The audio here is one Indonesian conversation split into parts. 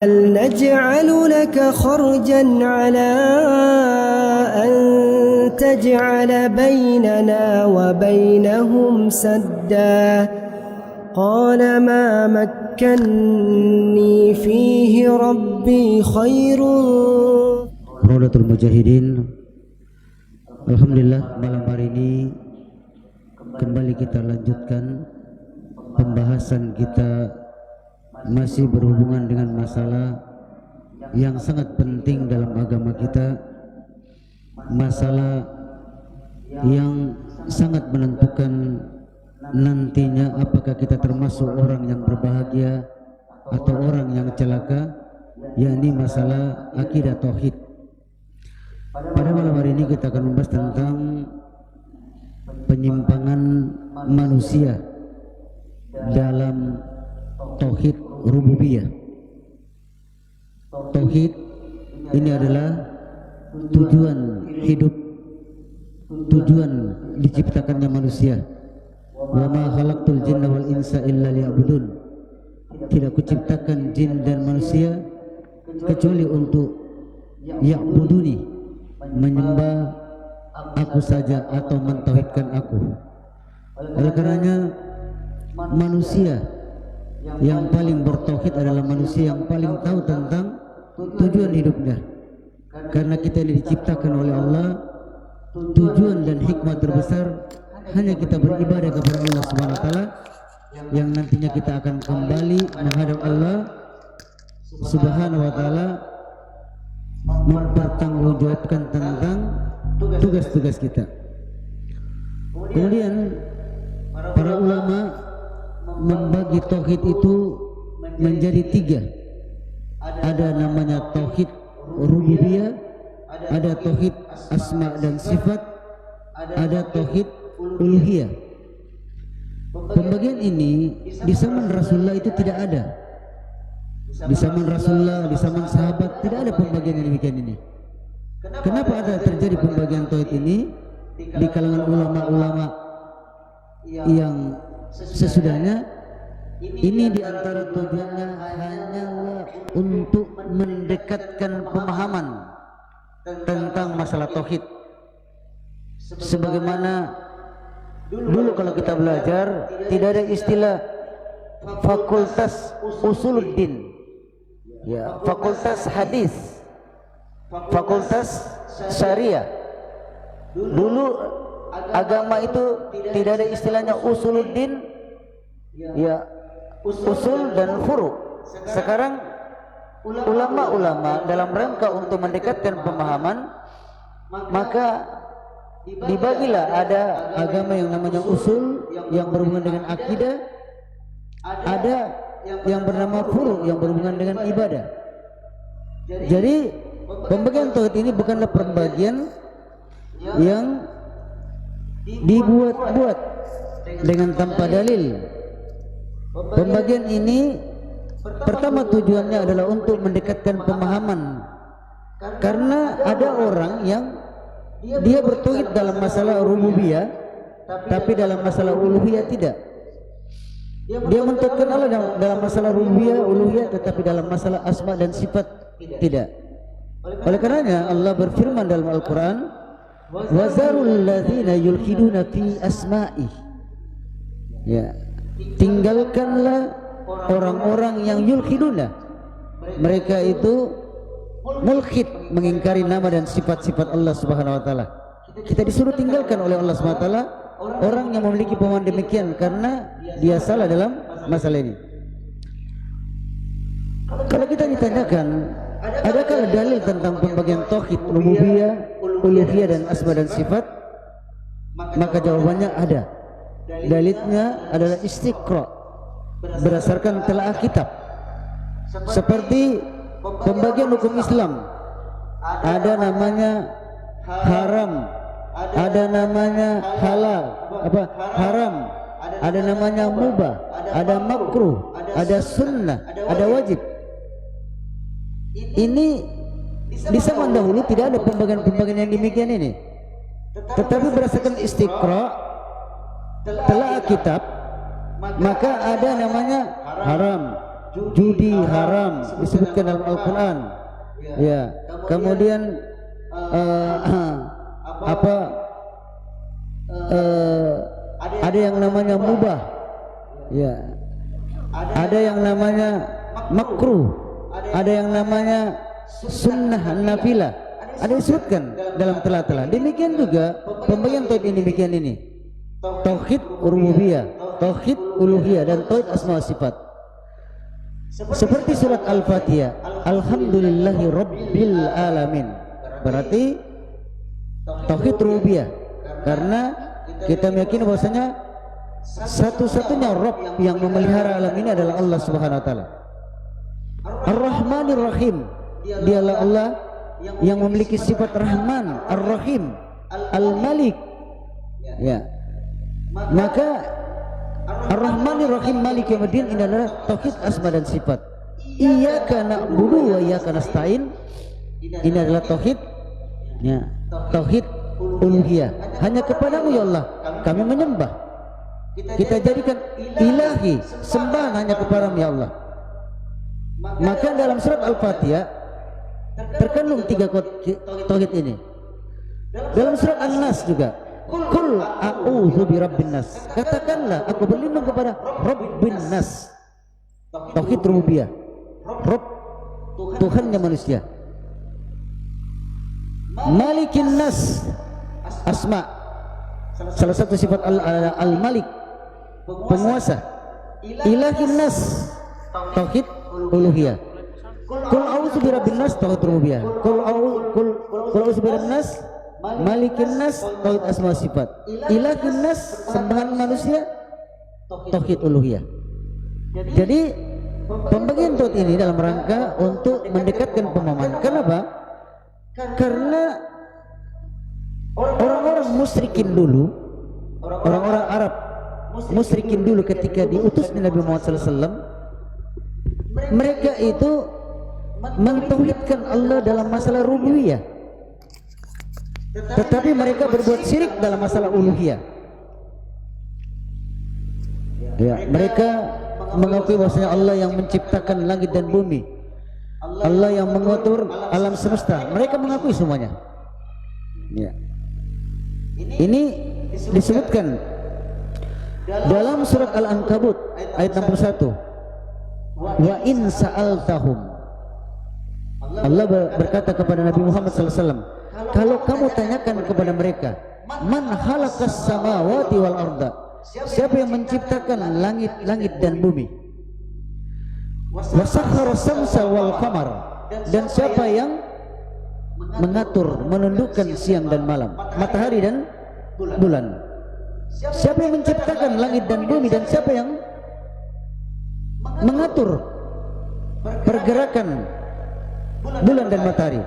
هل نجعل لك خرجا على أن تجعل بيننا وبينهم سدا قال ما مكني فيه ربي خير. Raudatul Mujahidin. Alhamdulillah, malam hari ini kembali kita lanjutkan pembahasan kita, masih berhubungan dengan masalah yang sangat penting dalam agama kita, masalah yang sangat menentukan nantinya apakah kita termasuk orang yang berbahagia atau orang yang celaka, yakni masalah akidah tauhid. Pada malam hari ini kita akan membahas tentang penyimpangan manusia dalam tauhid rububiyah. Tauhid ini adalah tujuan hidup, tujuan diciptakannya manusia. Wa ma khalaqtul jinna wal insa illa liya'budun. Tidak kuciptakan jin dan manusia kecuali untuk ya'buduni, menyembah aku saja atau mentauhidkan aku. Oleh karenanya manusia yang paling bertauhid adalah manusia yang paling tahu tentang tujuan hidupnya. Karena kita ini diciptakan oleh Allah, tujuan dan hikmah terbesar hanya kita beribadah kepada Allah Subhanahu wa taala, yang nantinya kita akan kembali menghadap Allah Subhanahu wa taala, mempertanggungjawabkan tentang tugas-tugas kita. Kemudian para ulama membagi tauhid itu menjadi tiga. Ada namanya tauhid rububiyah, ada tauhid asma dan sifat, ada tauhid uluhiyah. Pembagian ini di zaman Rasulullah itu tidak ada. Di zaman Rasulullah, di zaman sahabat tidak ada pembagian yang demikian ini. Kenapa ada terjadi pembagian tauhid ini di kalangan ulama-ulama yang sesudahnya? Ini diantara tujuannya hanyalah untuk mendekatkan pemahaman tentang masalah tauhid. Sebagaimana dulu kalau kita belajar tidak ada istilah fakultas usuluddin, ya, fakultas hadis, fakultas syariah. Dulu agama itu tidak ada istilahnya usuluddin, ya, usul dan furu. Sekarang ulama-ulama dalam rangka untuk mendekatkan pemahaman, maka dibagilah ada agama yang namanya usul yang berhubungan dengan akidah, ada yang bernama furu yang berhubungan dengan ibadah. Jadi pembagian tauhid ini bukanlah pembagian yang dibuat-buat dengan tanpa dalil. Pembagian ini pertama tujuannya adalah untuk mendekatkan pemahaman, karena ada orang yang dia bertauhid dalam masalah rububiyah, tapi dalam masalah uluhiyah tidak. Dia mentauhidkan Allah dalam masalah rububiyah, uluhiyah, tetapi dalam masalah asma dan sifat tidak. Oleh karenanya Allah berfirman dalam Al-Quran, wazarul ladzina yulhiduna fi asma'i, ya, tinggalkanlah orang-orang yang yulhiduna, mereka itu mulhid, mengingkari nama dan sifat-sifat Allah Subhanahu wa taala. Kita disuruh tinggalkan oleh Allah Subhanahu wa taala orang yang memiliki pemahaman demikian, karena dia salah dalam masalah ini. Kalau kita ditanyakan adakah dalil tentang pembagian tauhid rububiyah, uluhiyah dan asma dan sifat, maka jawabannya ada. Dalilnya adalah istiqra, berdasarkan telaah kitab. Seperti pembagian hukum Islam, ada namanya haram, ada namanya halal, haram, ada namanya mubah, ada makruh, ada sunnah, ada wajib. Ini di zaman dahulu tidak ada pembagian-pembagian yang demikian ini, tetapi berdasarkan istiqra, telaah kitab, maka ada namanya haram, judi haram disebutkan dalam Al-Quran. Ya, kemudian ada yang namanya mubah, ya, ada yang namanya makruh, ada yang namanya sunnah nafilah, ada disebutkan dalam telah-telah. Demikian juga pembagian tauhid ini demikian ini. Tauhid rububiyah, tauhid uluhiyah, dan tauhid asma wa sifat. Seperti surat Al-Fatihah, alhamdulillahi rabbil alamin, berarti tauhid rububiyah, karena kita meyakini bahwasanya satu-satunya Rabb yang memelihara alam ini adalah Allah Subhanahu wa taala. Ar-Rahmanir Rahim, dialah Allah yang memiliki sifat Rahman, Ar-Rahim, Al-Malik. Ya. Maka Ar-Rahmanir Rahim Malik Yaumiddin ini adalah tauhid asma dan sifat. Iyyaka na'budu wa iyyaka nasta'in, ini adalah tauhid, ya, tauhid uluhiyah. Hanya kepadamu ya Allah kami menyembah. Kita jadikan ilahi, sembahan hanya kepadamu ya Allah. Maka dalam surat Al-Fatihah terkandung 3 tauhid ini. Dalam surat An-Nas juga, qul a'udzu birabbin nas, katakanlah aku berlindung kepada Rabbin nas, tauhid rububiyah, Rabb, Tuhannya manusia. Malikin nas, asma, salah satu sifat al-Malik, penguasa. Ilahin nas, tauhid uluhiyah. Qul a'udzu birabbin nas, tauhid rububiyah. Qul a'udzu birabbin nas, Malikin nas, tauhid asma sifat. Ilahin nas, sembahan manusia, tauhid uluhiyah. Jadi pembagian tauhid ini dalam rangka untuk mendekatkan pemahaman. Kenapa? Karena orang-orang musyrikin dulu, orang-orang Arab musyrikin dulu ketika diutusnya Nabi Muhammad SAW, mereka itu mentauhidkan Allah dalam masalah rububiyah, tetapi mereka berbuat syirik dalam masalah uluhiyah. Ya, mereka mengakui bahwasanya Allah yang menciptakan langit dan bumi, Allah yang mengatur alam semesta. Mereka mengakui semuanya. Ya. Ini disebutkan dalam surat Al-Ankabut ayat 61. Wa in sa'altahum, Allah berkata kepada Nabi Muhammad SAW, kalau kamu tanyakan kepada mereka, man halakas samawati wal arda, siapa yang menciptakan langit-langit dan bumi, wa sakhkhara samsa wal qamar, dan siapa yang mengatur, menundukkan siang dan malam, matahari dan bulan. Siapa yang menciptakan langit dan bumi, dan siapa yang mengatur pergerakan bulan dan matahari?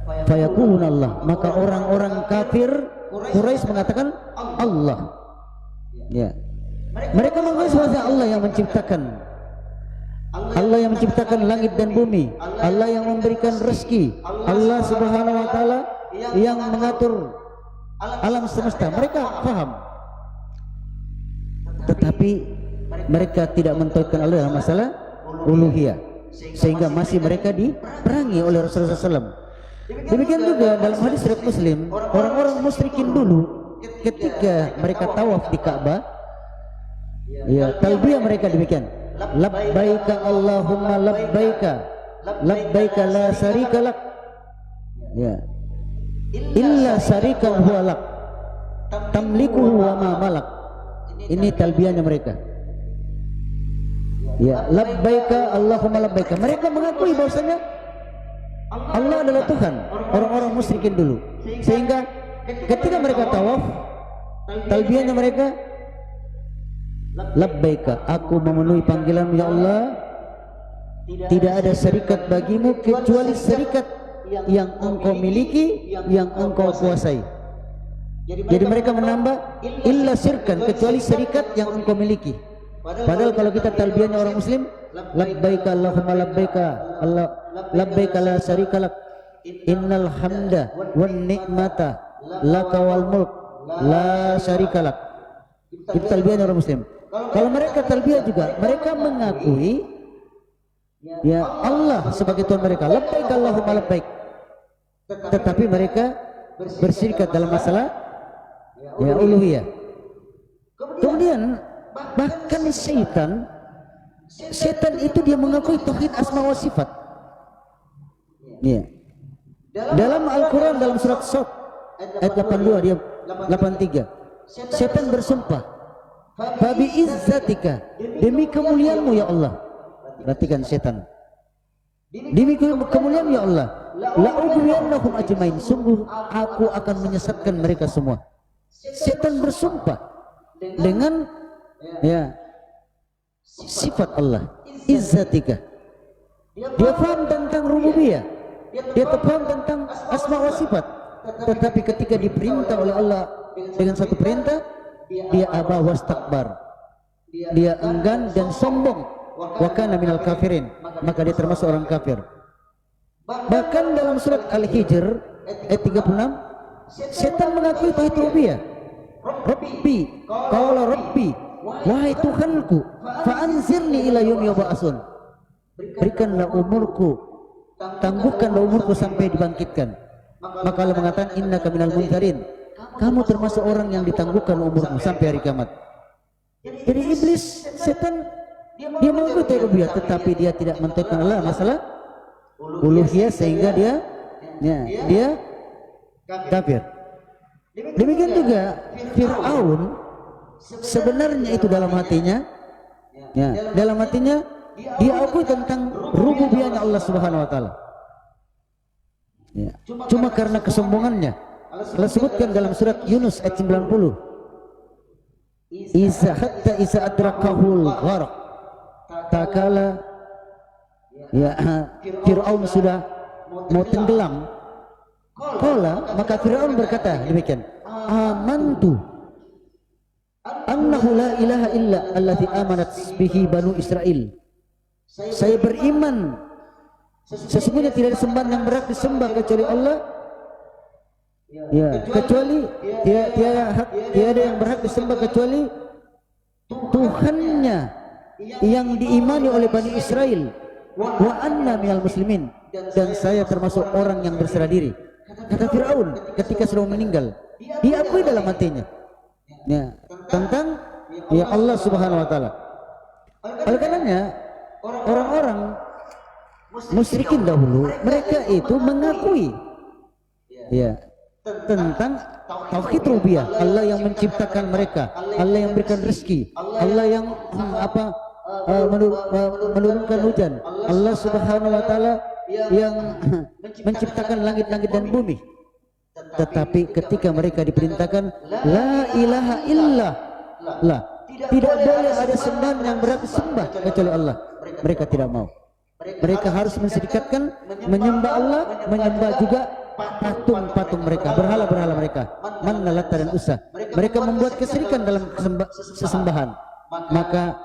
Fayaqulun Allah, maka orang-orang kafir Quraisy mengatakan Allah. Ya. Mereka mengakui bahwa Allah yang menciptakan, Allah yang menciptakan langit dan bumi, Allah yang memberikan rezeki, Allah Subhanahu wa taala yang mengatur alam semesta. Mereka paham, tetapi mereka tidak mentauhidkan Allah dalam masalah uluhiyah, sehingga masih mereka diperangi oleh Rasulullah SAW. Demikian juga dalam hadis riwayat Muslim, orang-orang musyrikin dulu ketika mereka tawaf di Ka'bah, ya, talbiyah mereka demikian, labbaika Allahumma labbaika, labbaika la syarika lak, ya, illa syarikan huwa lak, tamlikuhu wa ma malak. Ini talbiyahnya mereka. Ya, labbaika Allahumma labbaika. Mereka mengakui bahwasanya Allah adalah Tuhan, orang-orang musyrikin dulu. Sehingga ketika mereka tawaf, talbiyahnya mereka, labbaika, aku memenuhi panggilan ya Allah, tidak ada syarikat bagimu kecuali syarikat yang engkau miliki, yang engkau kuasai. Jadi mereka menambah illa syirkan, kecuali syarikat yang engkau miliki. Padahal kalau kita talbiyahnya orang muslim, labbaika Allahumma labbaika, Allah labbaika la syarika lak, innal hamda wan nikmata laka wal mulk la syarika lak. Itu talbiyahnya orang muslim. Kalau mereka talbiyah juga, mereka mengakui ya Allah sebagai Tuhan mereka, labbaik Allahumma labbaik, tetapi mereka bersyirik dalam masalah ya uluhiyah. Kemudian bahkan setan itu dia mengakui tauhid asma wa sifat. Ya. Dalam Al-Quran dalam surat Shad ayat 82 dia 83, setan bersumpah, fabi izzatika, demi kemuliaanmu ya Allah. Perhatikan setan, demi kemuliaan ya Allah, la ughwiyannahum ajmain, sungguh aku akan menyesatkan mereka semua. Setan bersumpah dengan ya sifat Allah, izzatika. Dia paham tentang rububiyah, dia paham tentang asma wa sifat, tetapi ketika diperintah oleh Allah dengan satu perintah, dia aba wastakbar, dia enggan dan sombong. Wa kana minal kafirin, maka dia termasuk orang kafir. Bahkan dalam surat Al-Hijr ayat 36, setan mengakui tauhid rububiyah. Rabbi, qala Rabbi, wahai Tuhanku, fa anzirni ila yaumi yub'atsun, berikanlah umurku, tangguhkanlah umurku sampai dibangkitkan. Maka Allah mengatakan, innaka minal munzarin, kamu termasuk orang yang ditangguhkan umurmu sampai hari kiamat. Jadi iblis, setan, dia mengakui tauhid rububiyah, tetapi dia tidak mentauhidkan Allah masalah uluhiyah, sehingga dia kafir. Demikian juga Fir'aun, sebenarnya itu dalam hatinya dia akui tentang rububiyahnya Allah Subhanahu wa taala. Ya. Cuma karena kesombongannya, Allah sebutkan dalam surat Yunus ayat 90, hatta isa adrakahul gharq, takala ya Fir'aun sudah mau tenggelam, maka Fir'aun berkata demikian, amantu annahu la ilaha illa allazi amanat bihi banu Israel, saya beriman sesungguhnya tidak ada sembahan yang berhak disembah kecuali Allah, ya kecuali tiada yang berhak disembah kecuali Tuhannya yang diimani oleh Bani Israel, wa anna minal muslimin, dan saya termasuk orang yang berserah diri. Kata Fir'aun ketika sudah meninggal, dia akui dalam hatinya ya tentang ya Allah Subhanahu wa taala. Oleh karenanya orang-orang musyrikin dahulu, mereka itu mengakui ya tentang tauhid rububiyah, Allah yang menciptakan mereka, Allah yang berikan rezeki, Allah yang menurunkan hujan, Allah Subhanahu wa taala yang menciptakan langit-langit dan bumi. Tetapi ketika mereka diperintahkan la ilaha illallah, tidak boleh ada sembahan yang berhak disembah kecuali Allah, mereka tidak mau. Mereka harus menserikatkan menyembah Allah, menyembah juga patung-patung mereka, berhala-berhala mereka, Manna, Latta dan Uzza. Mereka membuat kesirikan dalam sesembahan. Maka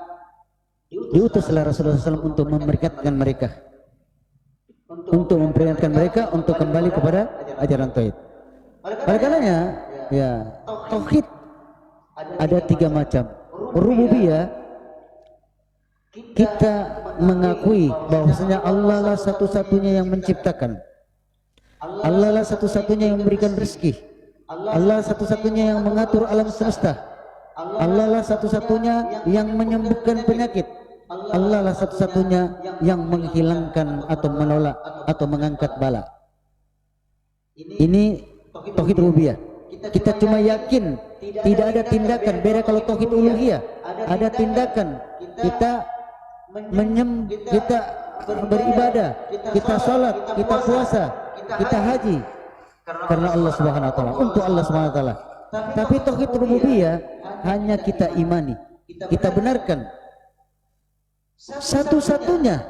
diutuslah Rasulullah SAW untuk memeringatkan mereka, untuk kembali kepada ajaran tauhid. Oleh karenanya ya tauhid ada 3 macam. Rububiyah, kita mengakui bahwasanya Allah lah satu-satunya yang menciptakan, Allah lah satu-satunya yang memberikan rezeki, Allah satu-satunya yang mengatur alam semesta, Allah lah satu-satunya yang menyembuhkan penyakit, Allah lah satu-satunya yang menghilangkan atau menolak atau mengangkat bala. Ini tauhid rububiyah. Kita cuma yakin, tidak ada tindakan. Beda kalau tauhid uluhiyah, ada tindakan. Kita beribadah, kita sholat, kita puasa, kita haji karena Allah Subhanahu wa taala, untuk Allah Subhanahu wa taala. Tapi tauhid rububiyah hanya kita imani, kita benarkan. Satu-satunya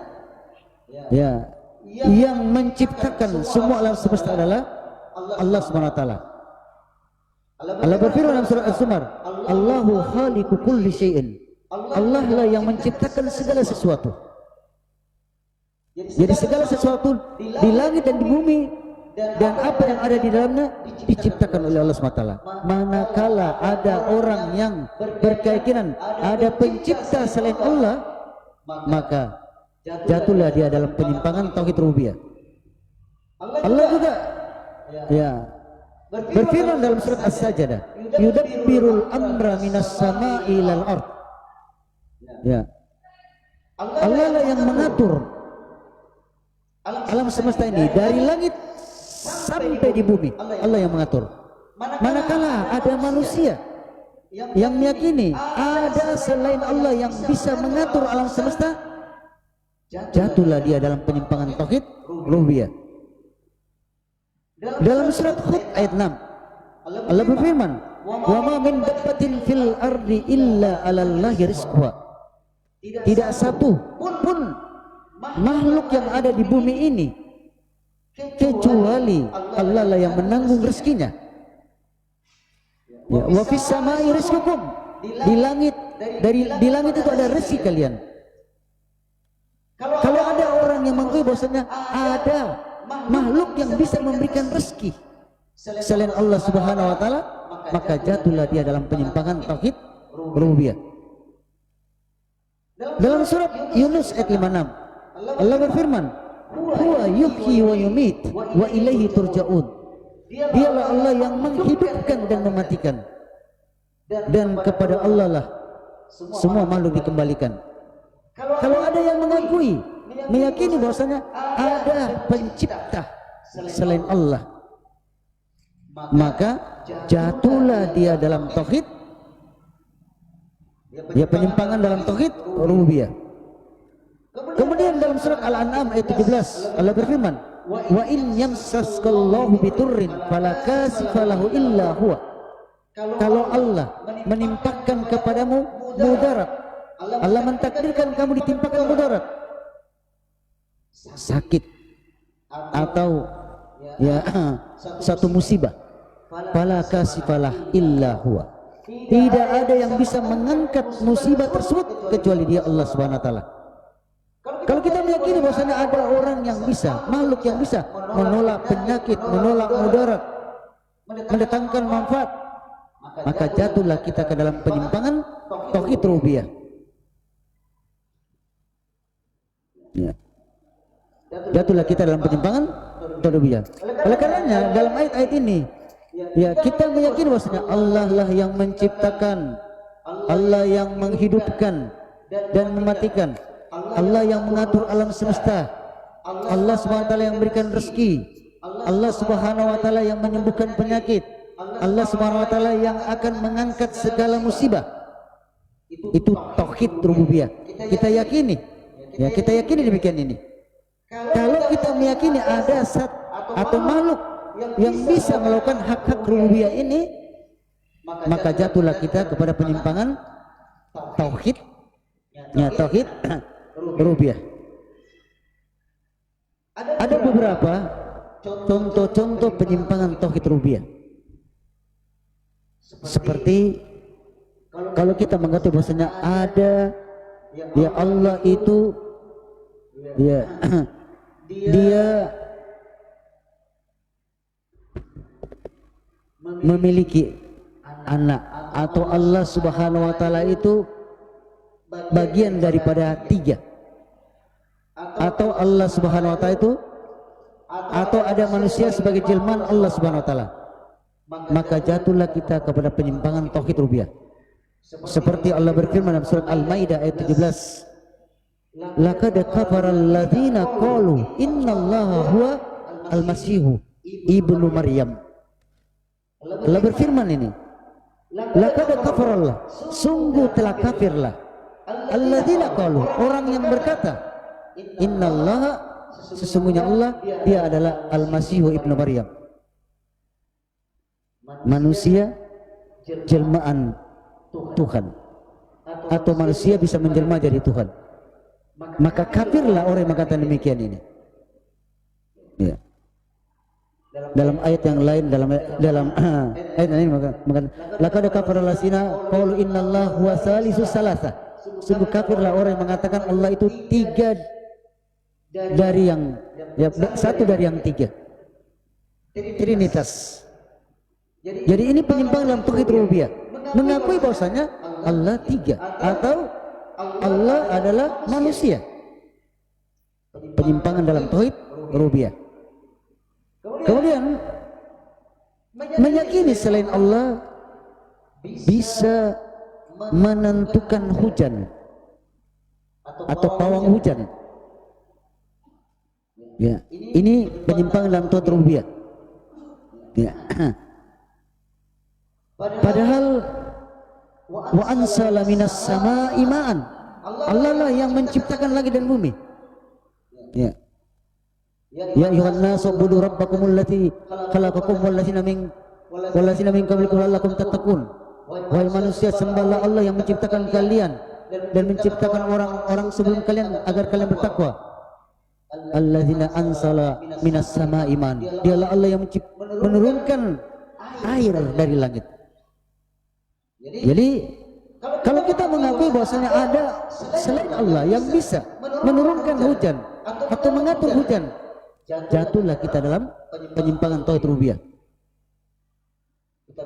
ya yang menciptakan semua alam semesta adalah Allah Subhanahu wa taala. Allah berfirman dalam surah Az-Zumar, Allahu khaliqu kulli syai'in. Allah lah yang menciptakan segala sesuatu. Jadi segala sesuatu di langit dan di bumi dan apa yang ada di dalamnya diciptakan oleh Allah SWT. Manakala ada orang yang berkeyakinan ada pencipta selain Allah, maka jatuhlah dia dalam penyimpangan tauhid rububiyah. Allah juga ya berfirman dalam surat As-Sajdah, yudabbirul amra minas sama'i ilal ard. Ya. Allah lah yang mengatur alam semesta ini dari langit sampai di bumi. Allah yang mengatur. Manakala ada manusia yang meyakini ada selain Allah yang bisa mengatur alam semesta, jatuhlah dia dalam penyimpangan tauhid rububiyah. Dalam surat Hud ayat 6 Allah berfirman, wa ma min dabbatin fil ardi illa 'alallahi rizquha. Tidak satu pun makhluk yang ada di bumi ini kecuali Allah lah yang menanggung rezekinya. Ya, wa fis samai rizqukum. Di langit itu ada rezeki kalian. Kalau ada orang yang mengakui bahwasanya ada makhluk yang bisa memberikan rezeki selain Allah Subhanahu wa taala, maka jatuhlah dia dalam penyimpangan tauhid rububiyah. Dalam surat Yunus ayat 56 Allah berfirman, huwa yuhyi wa yumit wa ilaihi turja'un. Dialah Allah yang menghidupkan dan mematikan, dan kepada Allah lah semua makhluk dikembalikan. Kalau ada yang mengakui, meyakini bahwasanya ada pencipta selain Allah, maka jatuhlah dia dalam tauhid, ya penyimpangan dalam tauhid rububiyah. Kemudian dalam surat Al-An'am ayat 17 Allah berfirman, wa in yamsaskallahu biturrin fala kashifa lahu illa huwa. Kalau Allah menimpakan kepadamu mudarat, Allah mentakdirkan kamu ditimpakan mudarat, sakit atau ya satu musibah, fala kashifalah illa huwa. Tidak ada yang bisa mengangkat musibah tersebut kecuali dia, Allah Subhanahu wa taala. Kalau kita meyakini bahwasanya ada orang yang bisa, makhluk yang bisa menolak penyakit, menolak mudarat, mendatangkan manfaat, maka jatuhlah kita ke dalam penyimpangan tauhid rububiyah. Ya. Jatuhlah kita dalam penyimpangan tauhid rububiyah. Oleh karenanya dalam ayat-ayat ini, ya kita meyakini bahwasanya Allah lah yang menciptakan, Allah yang menghidupkan dan mematikan, Allah yang mengatur alam semesta, Allah Subhanahu wa taala yang memberikan rezeki, Allah Subhanahu wa taala yang menyembuhkan penyakit, Allah Subhanahu wa taala yang akan mengangkat segala musibah. Itu tauhid rububiyah. Kita yakini, ya kita yakini demikian ini. Kalau kita meyakini ada zat atau makhluk yang bisa melakukan hak-hak rububiyah ini, maka jatuhlah kita kepada penyimpangan tauhid, ya tauhid rububiyah. Ada beberapa contoh-contoh penyimpangan tauhid rububiyah. Seperti kalau kita mengatakan bahwasanya ada ya Allah itu ya dia memiliki anak, atau Allah Subhanahu wa taala itu bagian daripada tiga, atau Allah Subhanahu wa taala itu, atau ada manusia sebagai jelmaan Allah Subhanahu wa taala, maka jatuhlah kita kepada penyimpangan tauhid rububiyah. Seperti Allah berfirman dalam surat Al-Maidah ayat 17, laqad kafara alladzina qalu innallaha huwa al-masihu ibnu Maryam. Allah berfirman ini, laqad kafara Allah, sungguh telah kafirlah, alladzina qalu, orang yang berkata, innallaha, sesungguhnya Allah dia adalah al-masihu ibnu Maryam, manusia jelmaan Tuhan, atau manusia bisa menjelma jadi Tuhan. Maka kafirlah orang yang mengatakan demikian ini. Ya. Dalam ayat yang lain, dalam ayat ini maka laqad kafara allazina qalu innallaha huwa salisus salasa. Sungguh kafirlah orang yang mengatakan Allah itu tiga dari yang ya, satu dari yang tiga. Trinitas. Jadi ini penyimpangan dalam tauhid rububiyah, mengakui bahwasanya Allah tiga, atau Allah adalah manusia. penyimpangan dalam tauhid rububiyah. Kemudian meyakini selain Allah bisa menentukan hujan atau pawang hujan. Ya, ini penyimpangan dalam tauhid rububiyah. Ya. Padahal wa ansala minas samaa'i ma'an. Allah lah yang menciptakan langit dan bumi. Ya. Ya ayyuhan nasu ubudu rabbakumul lati khalaqakum wallazina min qablikum la'allakum tattaqun. Wahai manusia, sembahlah Allah yang menciptakan kalian dan menciptakan orang-orang sebelum kalian agar kalian bertakwa. Alladzina ansala minas samaa'i ma'an. Dialah Allah yang menurunkan air dari langit. Jadi kalau kita mengakui bahwasanya ada selain Allah yang bisa menurunkan hujan atau mengatur hujan, jatuhlah kita dalam penyimpangan tauhid rububiyah.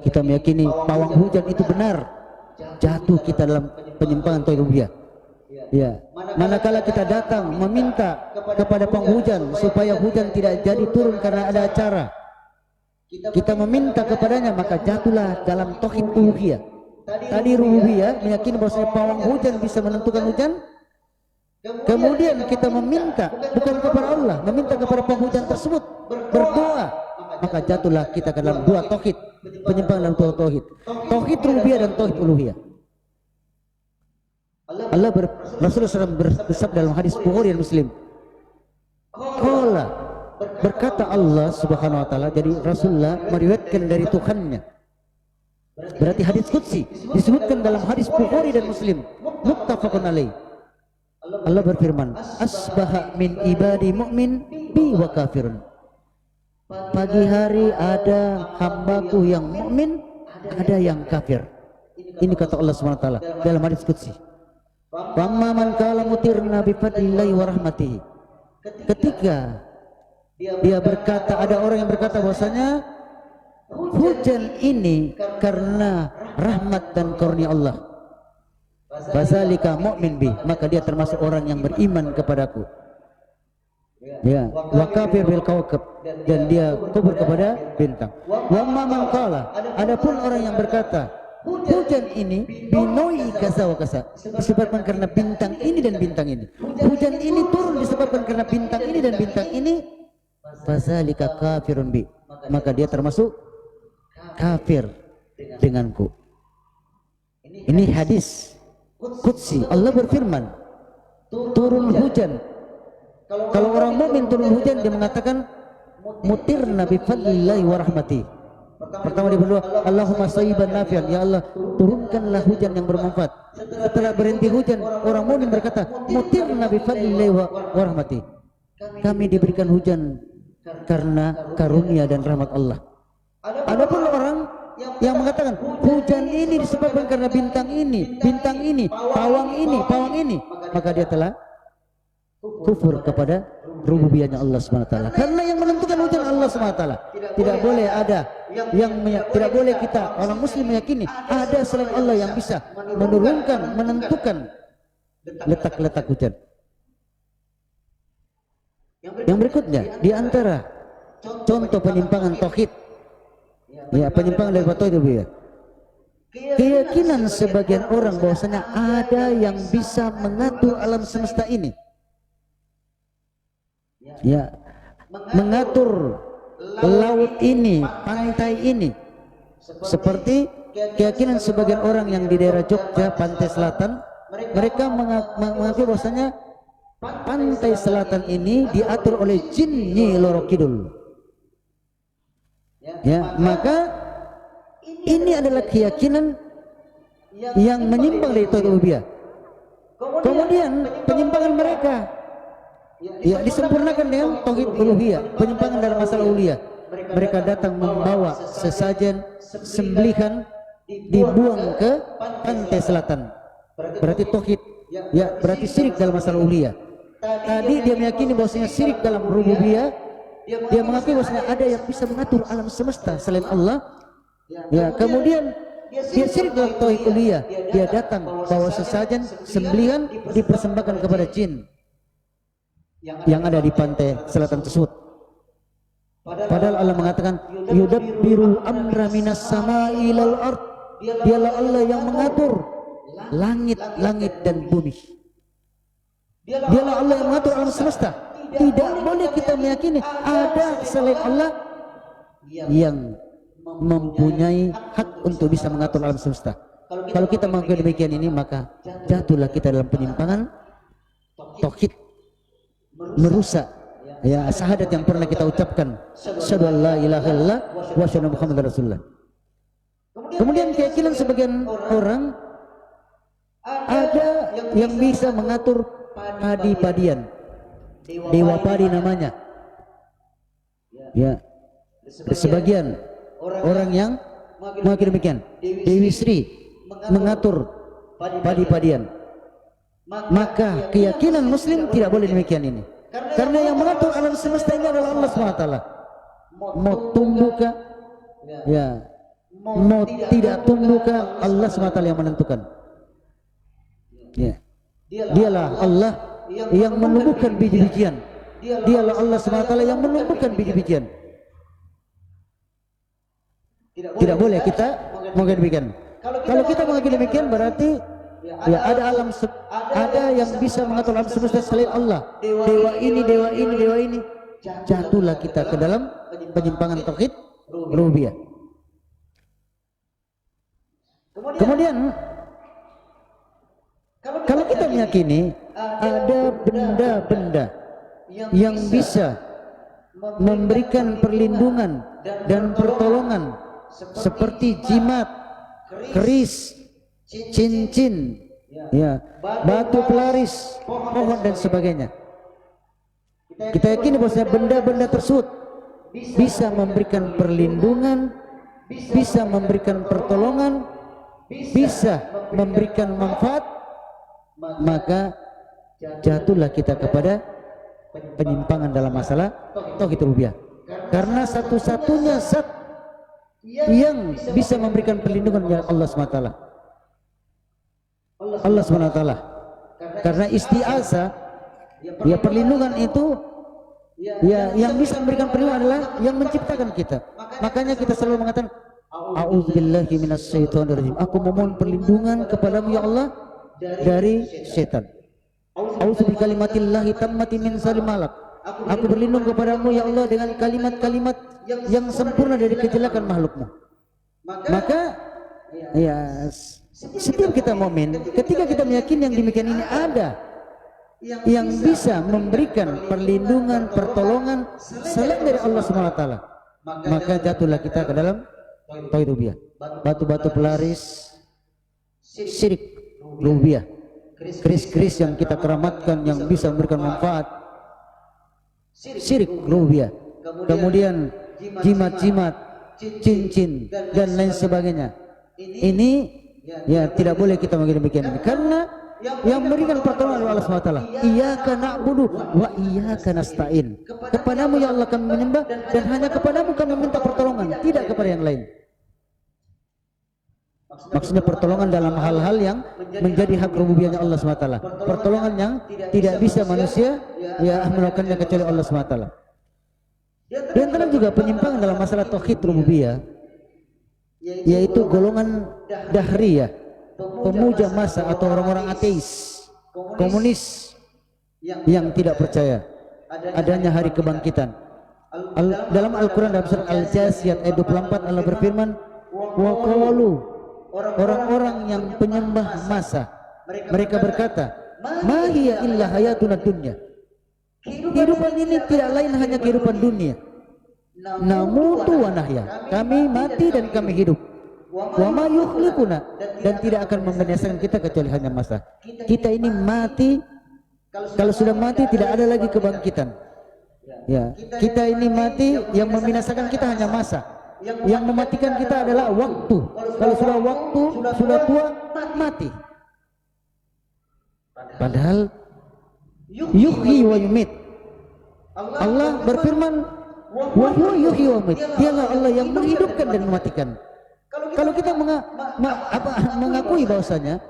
Kita meyakini pawang hujan itu benar, jatuh kita dalam penyimpangan tauhid rububiyah. Ya, manakala kita datang meminta kepada pawang hujan supaya hujan tidak jadi turun karena ada acara, kita meminta kepadanya, maka jatuhlah dalam tauhid uluhiyah. Tadi rububiyah meyakini bahwasanya pawang hujan bisa menentukan hujan. Kemudian kita meminta bukan kepada Allah, meminta kepada pawang hujan tersebut, berdoa, maka jatuhlah kita ke dalam dua tauhid, penyimpangan dalam tauhid. Tauhid rububiyah dan tauhid uluhiyah. Rasulullah SAW bersabda dalam hadis Bukhari dan Muslim. Qala, berkata Allah Subhanahu wa taala, jadi Rasulullah meriwayatkan dari Tuhannya. Berarti hadis qudsi disebutkan dalam hadis Bukhari dan Muslim, muttafaqun alaih. Allah berfirman, asbaha min ibadi mu'min bi wa kafirun. Pagi hari ada hambaku yang mukmin, ada yang kafir. Ini kata Allah Subhanahu wa taala dalam hadis qudsi. Famma man qala mutirna bi fadlillahi wa rahmatihi. Ketika dia berkata, ada orang yang berkata bahwasanya hujan ini karena rahmat dan karunia Allah, fazalika mu'min bi, maka dia termasuk orang yang beriman kepadaku. Ya, wa kafir bil kawakib, dan dia kufur kepada bintang. Wa man qala, adapun orang yang berkata hujan ini binoi kasa wa kasa, disebabkan karena bintang ini dan bintang ini. Hujan ini turun disebabkan karena bintang ini dan bintang ini, fazalika kafirun bi, maka dia termasuk kafir denganku. Ini hadis qudsi. Allah berfirman, turun hujan. Kalau orang mukmin turun hujan, dia mengatakan mutirna bi fadlillahi wa rahmati. Pertama dia berdoa, Allahumma sayyiban nafian, ya Allah turunkanlah hujan yang bermanfaat. Setelah berhenti hujan, orang mukmin berkata, mutirna bi fadlillahi wa rahmati. Kami diberikan hujan karena karunia dan rahmat Allah. Adapun orang yang mengatakan hujan ini disebabkan karena bintang ini, pawang ini, maka dia telah kufur kepada rububiyahnya Allah Subhanahu wa taala. Karena yang menentukan hujan Allah Subhanahu wa taala. Tidak boleh ada tidak boleh kita orang muslim meyakini ada selain Allah yang bisa menentukan letak-letak hujan. Yang berikutnya di antara contoh penyimpangan tauhid, ya, penyimpangan dari tauhid rububiyah, keyakinan sebagian orang bahwasanya ada yang bisa mengatur alam semesta ini, ya, mengatur laut ini, pantai ini, seperti keyakinan sebagian orang yang di daerah Jogja, pantai selatan, mereka mengakui bahwasanya pantai selatan ini diatur oleh jin Nyi Loro Kidul. Ya, maka ini adalah keyakinan yang menyimpang dari tauhid rububiyah. Kemudian penyimpangan mereka, ya, disempurnakan dengan tauhid uluhiyah, penyimpangan dalam masalah uluhiyah. Mereka datang membawa sesajen sembelihan dibuang ke pantai selatan. Berarti tauhid, ya, berarti syirik dalam masalah uluhiyah. Tadi dia meyakini bahwasanya syirik dalam rububiyah, dia mengakui bahwasanya ada yang bisa mengatur alam semesta selain Allah. Ya, kemudian dia syirik dalam tauhid uluhiyah. Dia datang bawa sesajen sembelihan dipersembahkan kepada jin. yang ada di pantai selatan tersebut. Padahal Allah mengatakan yudabbirul amra minas sama'i ilal ard. Dialah Allah yang mengatur langit-langit dan bumi. Dialah Allah yang mengatur alam semesta. Tidak boleh kita meyakini ada selain Allah yang mempunyai hak untuk bisa mengatur alam semesta. Kalau kita mengakui demikian ini, maka jatuhlah kita dalam penyimpangan tauhid, merusak ya syahadat yang pernah kita ucapkan, asyhadu an la ilaha illallah wa asyhadu anna muhammadar rasulullah. Kemudian keyakinan sebagian orang ada yang bisa mengatur padi-padian, dewa padi namanya. Ya, sebagian orang yang mengakui demikian, Dewi Sri mengatur padi-padian. Maka keyakinan Muslim tidak boleh demikian ini. Karena yang mengatur alam semesta ini adalah Allah SWT. Mau tumbuhkah, ya, mau tidak tumbuhkah, Allah SWT yang menentukan. Ya. Dialah Allah yang menumbuhkan biji-bijian. Dialah Allah SWT yang menumbuhkan biji-bijian. Tidak boleh kita mengakui demikian. Kalau kita mengakui demikian berarti ya ada yang bisa mengatur alam semesta selain Allah. Dewa ini, dewa ini, dewa ini. Jatuhlah kita ke dalam penyimpangan tauhid rububiyah. Kemudian kalau kita meyakini ada benda-benda yang bisa memberikan perlindungan dan pertolongan seperti jimat, keris, cincin, ya, batu pelaris, pohon dan sebagainya. Kita yakini bahwa benda-benda tersebut bisa memberikan perlindungan, bisa memberikan pertolongan, bisa memberikan manfaat, maka jatuhlah kita kepada penyimpangan dalam masalah tauhid rububiyah. Karena satu-satunya zat yang bisa memberikan perlindungan ya Allah SWT. Allah SWT. Karena isti'azah, ya perlindungan itu ya yang bisa memberikan perlindungan adalah yang menciptakan kita. Makanya kita selalu mengatakan a'udzubillahi minasyaitonirrajim. Aku memohon perlindungan kepadamu ya Allah dari setan. A'udzu bikalimatillahi tammati min syarri malak. Aku berlindung kepadamu ya Allah dengan kalimat-kalimat yang sempurna dari kejelekan makhlukmu. Maka ya setiap kita mukmin, ketika kita meyakini yang demikian ini ada yang bisa memberikan perlindungan, pertolongan selain dari Allah SWT, maka jatuhlah kita ke dalam tauhid rububiyah. Batu-batu pelaris, syirik rububiyah, keris-keris yang kita keramatkan yang bisa memberikan manfaat, syirik rububiyah. Kemudian jimat-jimat, cincin dan lain sebagainya. Ini ya tidak boleh kita mengira demikian ini. Karena yang memberikan pertolongan Allah SWT. Iyyaka na'budu wa iyyaka nasta'in. Kepadamu ya Allah kami menyembah dan hanya kepadamu kami minta pertolongan, tidak kepada yang lain. Maksudnya pertolongan dalam hal-hal yang menjadi hak rububiyahnya Allah SWT. Pertolongan yang tidak bisa manusia ya melakukannya kecuali Allah SWT. Di antara juga penyimpangan dalam masalah tauhid rububiyah, yaitu golongan dahriyah, pemuja masa atau orang-orang ateis, komunis yang tidak percaya adanya hari kebangkitan. Dalam Al-Quran dalam surat Al-Jasiyat ayat 24 Allah berfirman, wa qalu, orang-orang yang penyembah masa, mereka berkata, ma hiya illa hayatuna dunya. Kehidupan ini tidak lain hanya kehidupan dunia. Namutu wa nahya, kami mati dan kami hidup. Wa ma yukhliquna, dan tidak akan membinasakan kita kecuali hanya masa. Kita ini mati, kalau sudah mati tidak ada lagi kebangkitan. Ya, kita ini mati, yang membinasakan kita hanya masa. Yang mematikan kita adalah waktu. Kalau sudah waktu, sudah tua, mati. Padahal yuhyi wa yumit. Allah berfirman, wa huwa yuhyi wa yumit. Dialah Allah yang menghidupkan dan mematikan. Kalau kita mengakui bahwasanya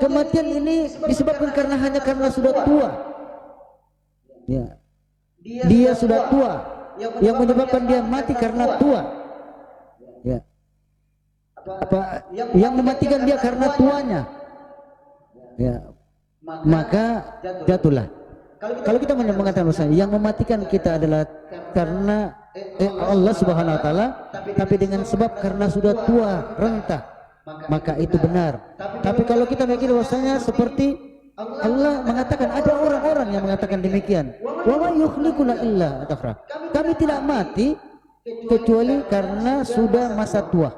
kematian ini disebabkan hanya karena sudah tua, Ya. Dia sudah tua, yang menyebabkan dia mati karena tua. Ya. Yang mematikan dia karena tuanya. Ya. Maka jatuhlah. Kalau kita mengatakan yang mematikan kita adalah karena Allah Subhanahu wa taala, tapi dengan sebab karena sudah tua, renta, maka itu benar. Tapi kalau kita meyakini bahwasanya seperti Allah mengatakan, ada orang-orang yang mengatakan demikian. Wa ma yukhliquna illa tafra. Kami tidak mati kecuali karena sudah masa tua.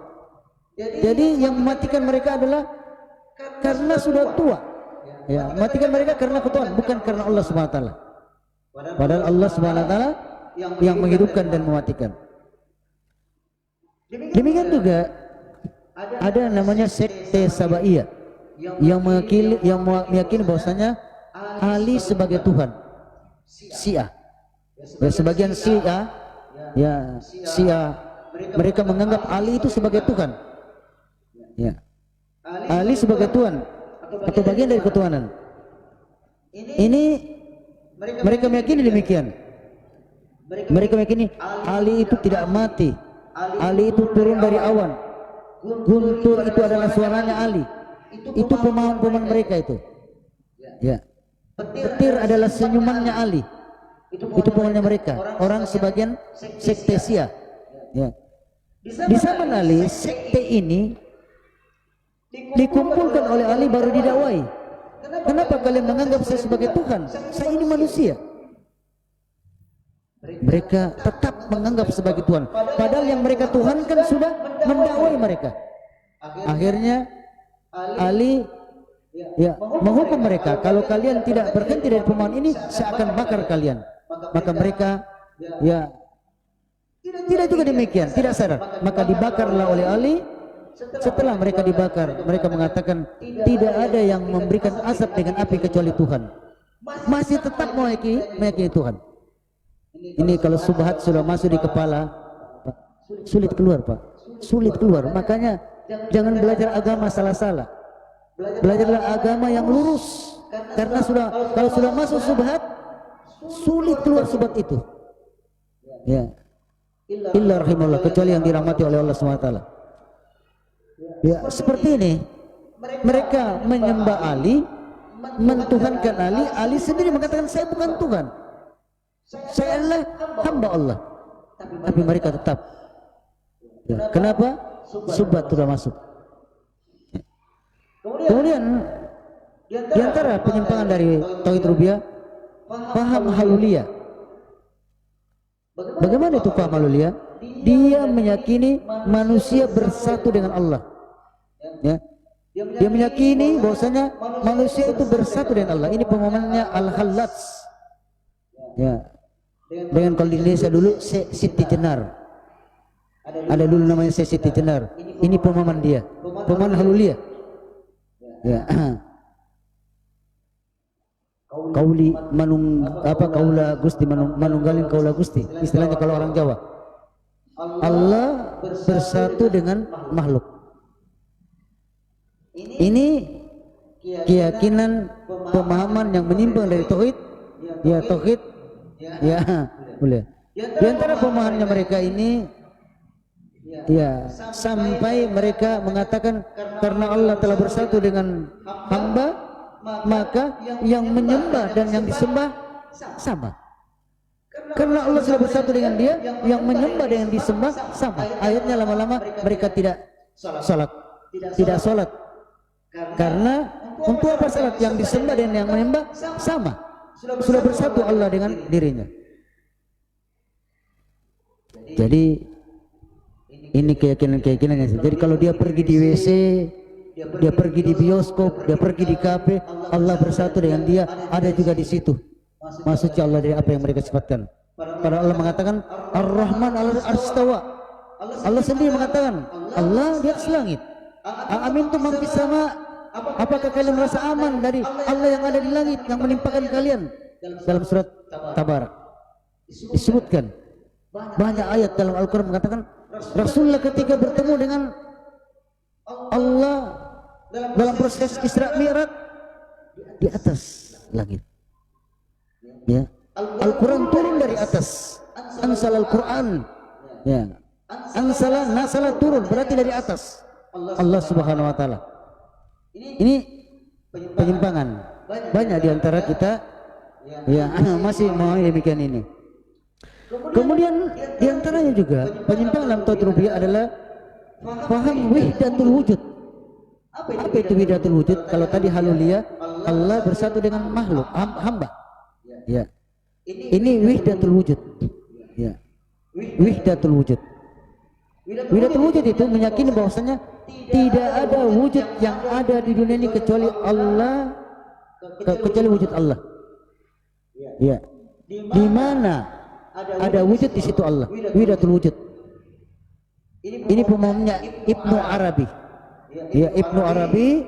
Jadi yang mematikan mereka adalah karena sudah tua. Ya, matikan mereka karena ketuaan, bukan karena Allah Subhanahu wa taala. Padahal Allah Subhanahu wa taala yang menghidupkan dan mematikan. Demikian juga ada namanya sekte Sabaiyah yang meyakini bahwasanya Ali sebagai Tuhan. Syiah. Ya, sebagian Syiah mereka menganggap Ali itu sebagai Tuhan. Ya. Ali sebagai Tuhan atau bagian dari ketuhanan. Ini mereka meyakini demikian. Mereka meyakini Ali itu tidak mati. Ali itu turun dari awan. Guntur itu adalah suaranya Ali. Itu pemahaman mereka itu. Ya. Petir adalah senyumannya Ali. Itu pemahamannya mereka. Orang sebagian sekte Syiah. Ya. Di zaman Ali, sekte ini dikumpulkan oleh Ali baru didakwai. Kenapa kalian menganggap saya sebagai Tuhan? Saya ini manusia. Mereka tetap menganggap sebagai Tuhan. Padahal yang mereka tuhankan sudah mendakwai mereka. Akhirnya Ali menghukum mereka. Kalau kalian tidak berhenti dari pemahaman ini, saya akan bakar kalian. Maka mereka tidak juga demikian, tidak sadar. Maka dibakarlah oleh Ali. Setelah mereka dibakar, mereka mengatakan tidak ada yang memberikan asap dengan api kecuali Tuhan. Masih tetap meyakini Tuhan. Ini kalau subhat sudah masuk di kepala, sulit keluar, Pak. Sulit keluar. Makanya jangan belajar agama salah-salah. Belajarlah agama yang lurus. Karena kalau sudah masuk subhat, sulit keluar subhat itu. Ya. Illa rahimahullah, kecuali yang dirahmati oleh Allah SWT. Ya, seperti ini mereka menyembah Ali, mentuhankan Ali. Ali sendiri mengatakan saya bukan Tuhan, saya adalah hamba Allah. Tapi mereka tetap. Ya, kenapa? Subhat sudah masuk. Ya. Kemudian di antara penyimpangan dari tauhid rububiyah, paham haluliyah. Bagaimana itu paham haluliyah? Dia meyakini manusia bersatu dengan Allah. Ya. Dia meyakini bahwasanya manusia itu bersatu dengan Allah. Ini pemahamannya Al-Hallats. Ya. Dengan kalau di Indonesia dulu Siti Jenar. Ada dulu namanya Siti Jenar. Ini pemahaman dia. Pemahaman haluliyah. Ya. Kauli kaula Gusti manunggalin kaula Gusti. Istilahnya kalau orang Jawa. Allah bersatu dengan makhluk. Ini keyakinan pemahaman yang menyimpang dari tauhid. Ya, tauhid. Ya, boleh. Di antara pemahamannya mereka ini, ya, sampai mereka mengatakan karena Allah telah bersatu dengan hamba, maka yang menyembah dan yang disembah sama. Karena Allah sudah bersatu dengan dia, yang menyembah dan yang disembah sama. Akhirnya lama-lama mereka tidak sholat. Karena untuk apa salat? Yang disembah dan yang menyembah sama. Sudah bersatu Allah dengan dirinya. Jadi ini keyakinan-keyakinannya. Jadi kalau dia pergi di WC, dia pergi di bioskop, dia pergi di kafe, Allah bersatu dengan dia, ada juga di situ. Maksudnya Allah dari apa yang mereka sifatkan. Karena Allah mengatakan Ar-Rahman al-Arstawa. Allah sendiri mengatakan Allah di atas langit. Amintum man fis sama. Apakah kalian merasa aman dari Allah yang ada di langit yang menimpakan kalian? Dalam surat Tabarak disebutkan banyak ayat dalam Al-Quran mengatakan Rasulullah ketika bertemu dengan Allah dalam proses Isra Mi'raj di atas langit. Ya, Al-Quran turun dari atas. Ansal Al-Quran. Ya. Ansala nasala turun berarti dari atas. Allah Subhanahu wa taala. Ini penyimpangan. Banyak di antara kita ya masih mau demikian ini. Kemudian di antaranya juga penyimpangan dalam tauhid rububiyah adalah paham wahdatul wujud. Apa itu wahdatul wujud? Kalau tadi haluliyah Allah bersatu dengan makhluk hamba. Ya. Ini wahdatul wujud. Ya. Wahdatul wujud. Wahdatul wujud itu meyakini bahwasanya tidak ada wujud yang ada di dunia ini kecuali Allah, kecuali wujud Allah. Ya. Di mana ada wujud di situ Allah. Wahdatul wujud. Ini pemahamnya Ibnu Arabi. Ya, Ibnu Arabi.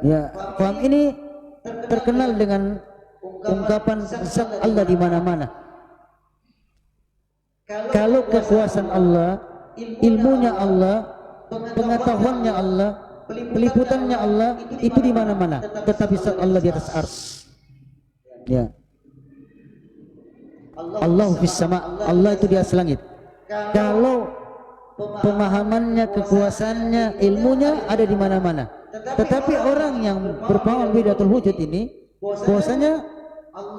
Ya, paham ini terkenal dengan ungkapan zat Allah di mana-mana. Kalau kekuasaan Allah, ilmunya Allah, pengetahuannya Allah, peliputannya Allah itu di mana-mana, tetapi zat Allah di atas ars. Ya. Allah fis sama, Allah itu di atas langit. Kalau pemahamannya, kekuasaannya, ilmunya ada di mana-mana. Tetapi orang yang berpaham wahdatul wujud ini, bahwasanya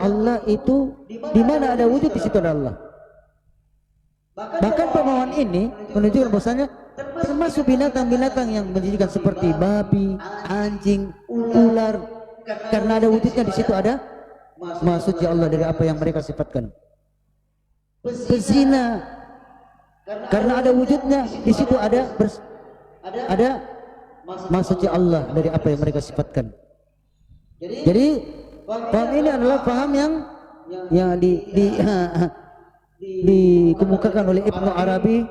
Allah itu di mana ada wujud di situ ada Allah. Bahkan pemahaman ini menunjukkan bahwasanya termasuk binatang-binatang yang menjadikan seperti babi, anjing, ular, karena ada wujudnya di situ ada maksudnya Allah dari apa yang mereka sifatkan. Pezina, karena ada wujudnya di situ ada maksudnya Allah dari apa yang mereka sifatkan. Jadi paham ini adalah paham yang dikemukakan oleh Ibnu Arabi.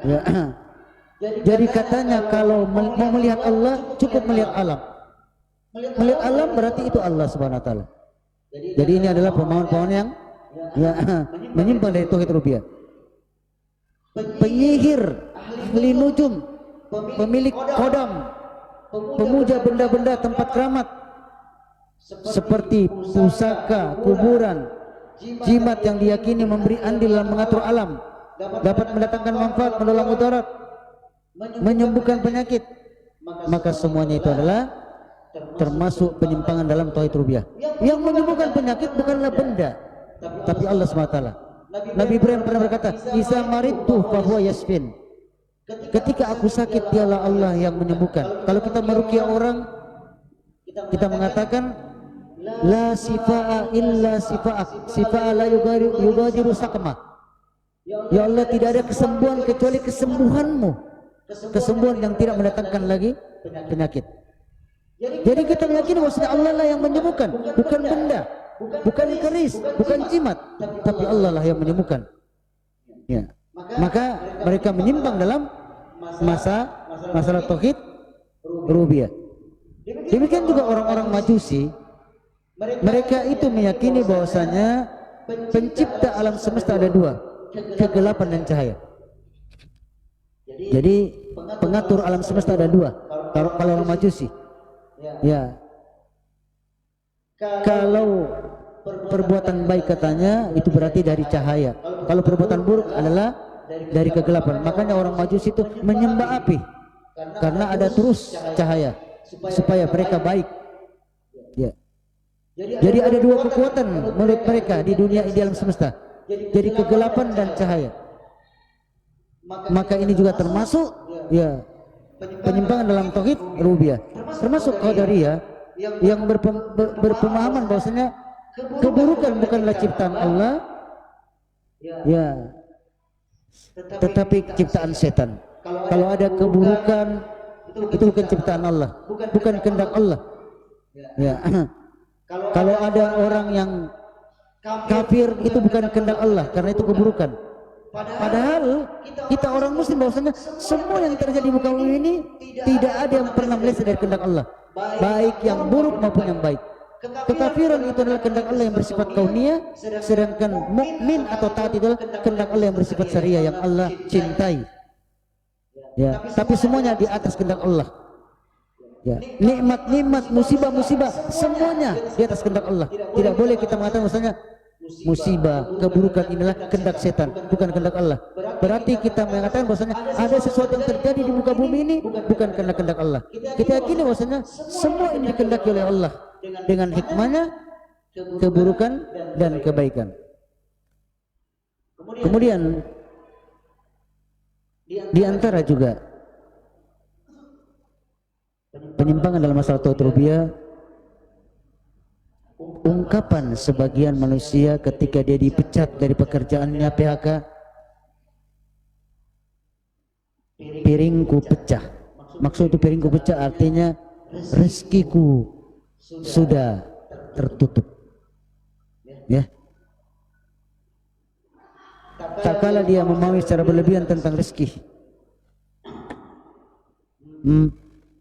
Ya. Jadi katanya kalau mau melihat Allah cukup melihat alam. Melihat alam berarti itu Allah Subhanahu wa taala. Jadi ini adalah pemahaman-pemahaman yang menyimpang dari tauhid rububiyah. Penyihir, ahli nujum, pemilik kodam, pemuja benda-benda tempat keramat seperti pusaka, kuburan, jimat yang diyakini memberi andil dalam mengatur alam, dapat mendatangkan manfaat, menolong mudarat, menyembuhkan penyakit, maka semuanya itu adalah termasuk penyimpangan dalam tauhid rububiyah. Yang menyembuhkan penyakit bukanlah benda, tapi Allah SWT. Nabi Ibrahim pernah berkata, "Iza maridtu fahuwa yasfin." Ketika aku sakit, dialah Allah yang menyembuhkan. Kalau kita meruqyah orang, kita mengatakan la sifa'a illa sifa'ak, sifa'a la yugadiru saqma. Ya Allah, tidak ada kesembuhan kecuali kesembuhanmu, kesembuhan yang tidak mendatangkan lagi penyakit. Jadi kita meyakini bahwa Allah lah yang menyembuhkan, bukan benda, bukan keris, bukan jimat, tapi Allah lah yang menyembuhkan. Ya. Maka mereka menyimpang dalam masalah tauhid rububiyah. Demikian juga orang-orang Majusi, mereka itu meyakini bahwasanya pencipta alam semesta ada dua, kegelapan dan cahaya. Jadi pengatur alam semesta ada dua. Kalau orang Majusi, ya, kalau perbuatan baik katanya itu berarti dari cahaya. Kalau perbuatan buruk adalah dari kegelapan. Makanya orang Majusi itu menyembah api karena ada terus cahaya supaya mereka baik. Ya. Jadi ada dua kekuatan menurut mereka di dunia di alam semesta. Jadi kegelapan dan cahaya. Maka ini juga termasuk ya penyimpangan dalam tauhid rububiyah. Termasuk qadariyah yang berpemahaman bahwasanya keburukan bukanlah ciptaan Allah, ya, tetapi ciptaan setan. Kalau ada keburukan itu bukan ciptaan Allah, bukan kehendak Allah. Ya. Kalau ada orang yang kafir itu bukan kehendak Allah, karena itu keburukan. Padahal kita orang muslim bahwasanya semua yang terjadi di muka bumi ini tidak ada yang pernah meleset dari kehendak Allah, baik yang buruk maupun yang baik. Kekafiran itu adalah kehendak Allah yang bersifat kauniyah, sedangkan mukmin atau taat itu adalah kehendak Allah yang bersifat syariah yang Allah cintai. Ya, tapi semuanya di atas kehendak Allah. Ya, nikmat-nikmat, musibah-musibah semuanya di atas kehendak Allah. Tidak boleh kita mengatakan bahwasanya musibah, keburukan inilah kehendak setan, bukan kehendak Allah. Berarti kita mengatakan bahwasanya ada sesuatu yang terjadi di muka bumi ini bukan karena kehendak Allah. Kita yakini bahwasanya semua ini dikehendaki oleh Allah dengan hikmahnya, keburukan dan kebaikan. Kemudian di antara juga penyimpangan dalam masalah tauhid rububiyah, ungkapan sebagian manusia ketika dia dipecat dari pekerjaannya, PHK, piringku pecah. Maksud itu piringku pecah artinya rezekiku sudah tertutup, ya. Tak kala dia memaui secara berlebihan tentang rezeki,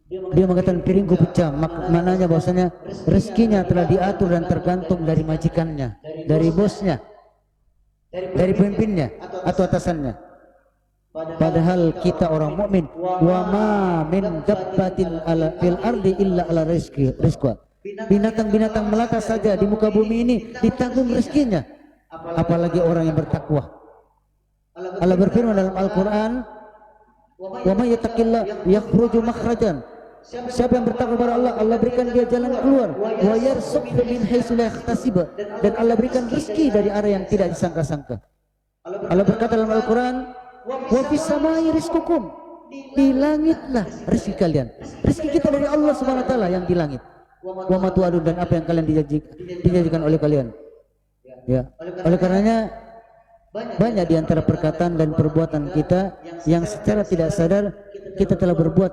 dia mengatakan piringku pecah, maknanya bahwasanya rezekinya telah diatur dan tergantung dari majikannya, dari bosnya, dari pemimpinnya atau atasannya. Padahal kita orang mukmin, wa ma min dabbatin ala fil ardi illa ala rizqa. Binatang-binatang melata saja di muka bumi ini ditanggung rezekinya, apalagi orang yang bertakwa. Allah berfirman dalam Al-Qur'an, wa may yattaqillah yakhruju makhrajan. Siapa yang bertakwa kepada Allah, Allah berikan dia jalan keluar. Wa yarzuqhu min haitsu la yahtasib, dan Allah berikan rezeki dari arah yang tidak disangka-sangka. Allah berkata dalam Al-Qur'an, wa fis samai rizqukum, di langitlah rezeki kalian. Rezeki kita dari Allah Subhanahu wa taala yang di langit. Wa ma tu'adun, dan apa yang kalian dijanjikan oleh kalian. Ya, oleh karenanya banyak di antara perkataan dan perbuatan kita yang secara tidak sadar kita telah berbuat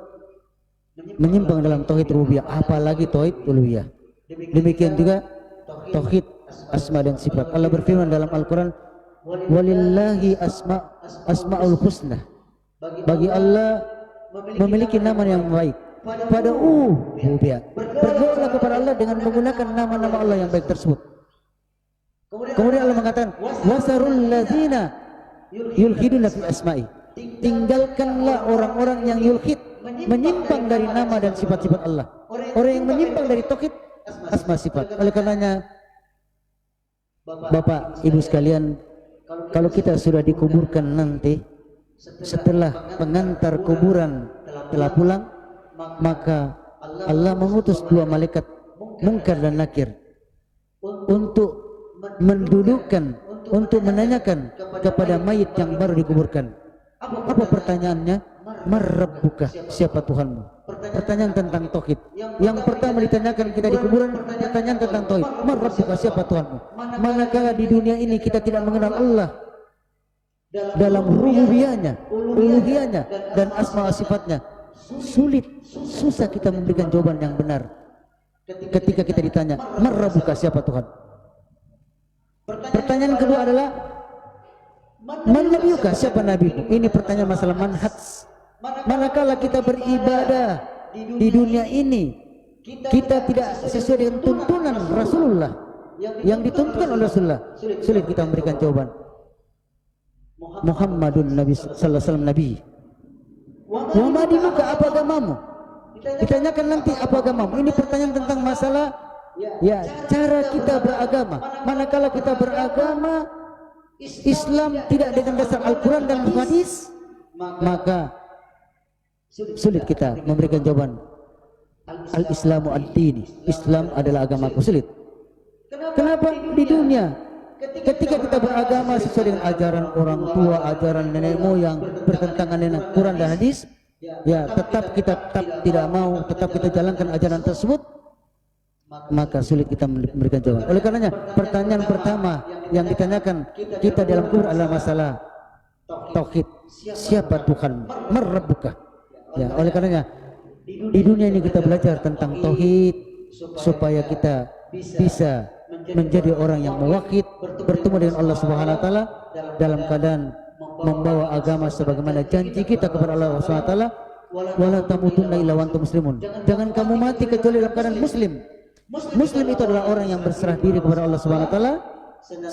menyimpang dalam tauhid rububiyah, apalagi tauhid uluhiyah. Demikian juga tauhid asma dan sifat. Allah berfirman dalam Al-Qur'an, walillahi asmaul husna. Bagi Allah memiliki nama yang baik. Pada rububiyah, berdoalah kepada Allah dengan menggunakan nama-nama Allah yang baik tersebut. Kemudian Allah mengatakan, wasarul ladzina yulhiduna fi asma'i. Tinggalkanlah orang-orang yang yulhid, menyimpang dari nama dan sifat-sifat Allah. Orang yang menyimpang dari tauhid asma sifat. Oleh karenanya, Bapak Ibu sekalian, kalau kita sudah dikuburkan nanti, setelah pengantar kuburan telah pulang, maka Allah mengutus dua malaikat Munkar dan Nakir untuk mendudukkan, untuk menanyakan kepada mayit yang baru dikuburkan. Apa pertanyaannya? Marrabbuka, siapa Tuhanmu? Pertanyaan tentang tauhid. Yang pertama ditanyakan kita di kuburan, pertanyaan tentang tauhid. Marrabbuka, siapa Tuhanmu? Manakala di dunia ini kita tidak mengenal Allah dalam rububiyahnya, uluhiyahnya dan asma sifatnya, susah kita memberikan jawaban yang benar ketika kita ditanya marrabbuka, siapa Tuhan. Pertanyaan kedua adalah man nabiyuka, siapa nabimu. Ini pertanyaan masalah manhaj. Manakala kita beribadah di dunia ini, kita tidak sesuai dengan tuntunan Rasulullah, yang dituntutkan oleh Rasulullah, sulit kita memberikan jawaban. Muhammadun Nabi sallallahu alaihi wasallam nabi. Wa ma dinuka, apa agamamu? Ditanyakan nanti apa agamamu. Ini pertanyaan tentang masalah ya cara kita beragama. Manakala kita beragama Islam tidak dengan dasar Al-Quran dan hadis, maka sulit kita memberikan jawaban. Al-Islamu ad-dini, Islam adalah agamaku. Sulit. Kenapa? Di dunia ketika kita beragama sesuai dengan ajaran orang tua, ajaran nenek moyang, bertentangan dengan Quran dan hadis, ya tetap tidak mau, tetap kita jalankan ajaran tersebut, maka sulit kita memberikan jawaban. Oleh karenanya pertanyaan pertama yang ditanyakan kita dalam kubur adalah masalah tauhid. Siapa Tuhan? Marrabbuka. Ya, oleh karenanya di dunia ini kita belajar tentang tauhid supaya kita bisa menjadi orang yang muwahhid, bertemu dengan Allah Subhanahu wa taala dalam keadaan membawa agama sebagaimana janji kita kepada Allah Subhanahu wa taala, wala tamutunna illa wa antum muslimun. Jangan kamu mati kecuali dalam keadaan muslim. Muslim itu adalah orang yang berserah diri kepada Allah Subhanahu wa taala,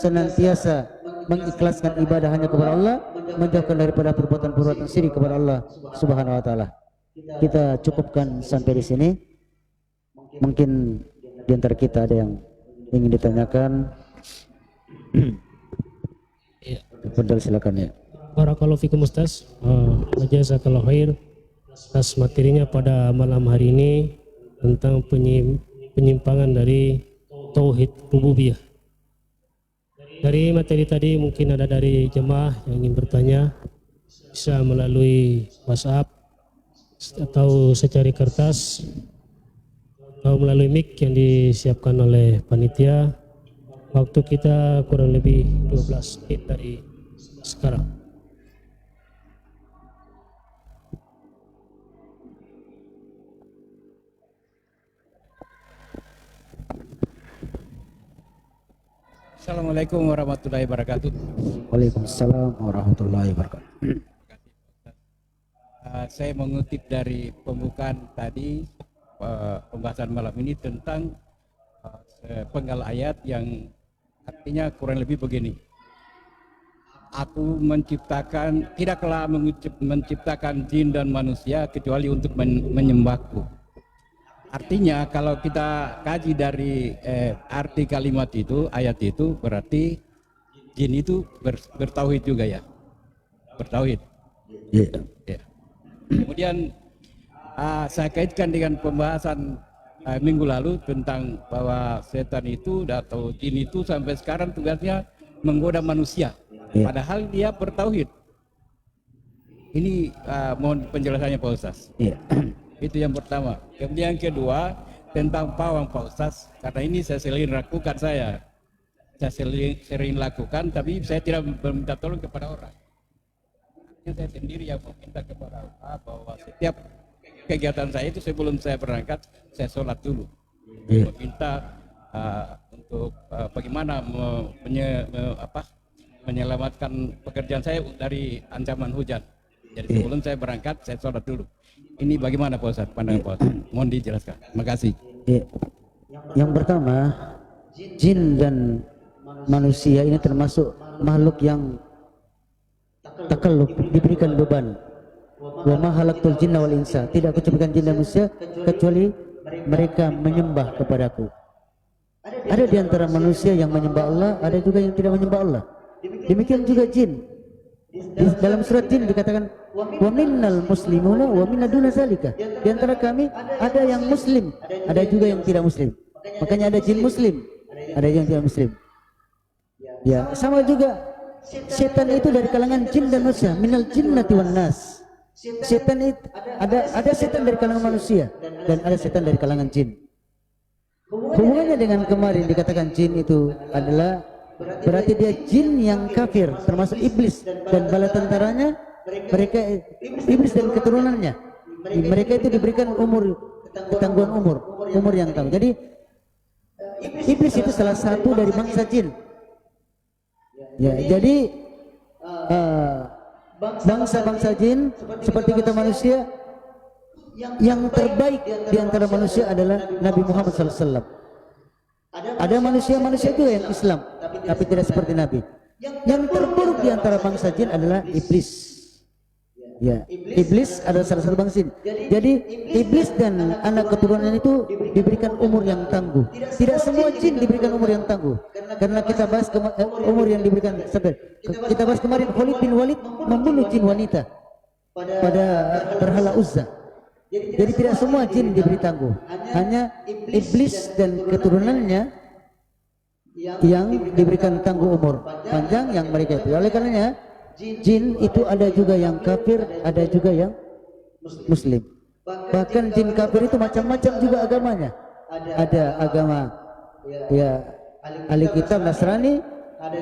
senantiasa mengikhlaskan ibadah hanya kepada Allah, menjauhkan daripada perbuatan-perbuatan syirik kepada Allah Subhanahu wa taala. Kita cukupkan sampai di sini. Mungkin di antara kita ada yang ingin ditanyakan. Ya. Fadal, silakan ya. Barakallahu fikum Ustaz. Jazakallahu khair atas materinya pada malam hari ini tentang penyimpangan dari tauhid rububiyah. Dari materi tadi mungkin ada dari jemaah yang ingin bertanya, bisa melalui WhatsApp atau secari kertas atau melalui mic yang disiapkan oleh panitia. Waktu kita kurang lebih 12 menit dari sekarang. Assalamualaikum warahmatullahi wabarakatuh. Waalaikumsalam warahmatullahi wabarakatuh. Saya mengutip dari pembukaan tadi pembahasan malam ini tentang penggal ayat yang artinya kurang lebih begini. Aku tidaklah menciptakan jin dan manusia kecuali untuk menyembahku. Artinya kalau kita kaji dari arti kalimat itu, ayat itu, berarti jin itu bertauhid juga ya, bertauhid. Yeah. Ya. Kemudian saya kaitkan dengan pembahasan minggu lalu tentang bahwa setan itu atau jin itu sampai sekarang tugasnya menggoda manusia, padahal dia bertauhid. Ini mohon penjelasannya Pak Ustaz. Yeah. Itu yang pertama. Kemudian yang kedua tentang pawang Pak Ustaz, karena ini saya sering lakukan saya sering lakukan, tapi saya tidak meminta tolong kepada orang. Artinya saya sendiri yang meminta kepada Allah bahwa setiap kegiatan saya itu sebelum saya berangkat saya sholat dulu, meminta untuk bagaimana menyelamatkan pekerjaan saya dari ancaman hujan. Jadi sebelum saya berangkat saya sholat dulu. Ini bagaimana Pak Ustaz, pandangan Pak Ustaz? Mohon dijelaskan. Terima kasih. Yang pertama, jin dan manusia ini termasuk makhluk yang takalluf, diberikan beban. Wa ma khalaqtul jinna wal insa, tidak aku ciptakan jin dan manusia kecuali mereka menyembah kepadaku. Ada di antara manusia yang menyembah Allah, ada juga yang tidak menyembah Allah. Demikian juga jin. Di dalam surat jin dikatakan wa minnal muslimuna wa minna duna zalika. Di antara kami ada yang muslim, ada juga yang tidak muslim. Makanya ada jin muslim, ada yang tidak muslim. Ya, sama juga setan itu dari kalangan jin dan manusia, minal jinnati wan nas. Setan itu ada setan dari kalangan manusia dan ada setan dari kalangan jin. Hubungannya dengan kemarin dikatakan jin itu adalah berarti dia jin yang kafir, termasuk iblis dan bala tentaranya, mereka iblis dan keturunannya. Mereka itu diberikan ketangguhan umur yang tahu. Jadi iblis itu salah satu dari bangsa jin. Ya, jadi bangsa-bangsa jin seperti kita manusia, yang terbaik di antara manusia adalah Nabi Muhammad SAW. Ada manusia-manusia juga yang Islam, tapi tidak seperti Nabi. Yang terburuk di antara bangsa jin adalah iblis. Ya, iblis adalah salah satu bangsa jin. Jadi iblis dan anak keturunan itu diberikan umur yang tangguh. Tidak semua jin diberikan umur yang tangguh. Karena kita bahas umur yang diberikan. Kita bahas kemarin Khalid bin Walid membunuh jin wanita pada berhala Uzza. Jadi tidak semua jin diberi tangguh, hanya iblis dan keturunannya yang diberikan tangguh umur panjang yang mereka itu. Oleh karenanya jin itu ada juga yang kafir, ada juga yang muslim. Bahkan jin kafir itu macam-macam juga agamanya. Ada agama ya ahli kitab Nasrani,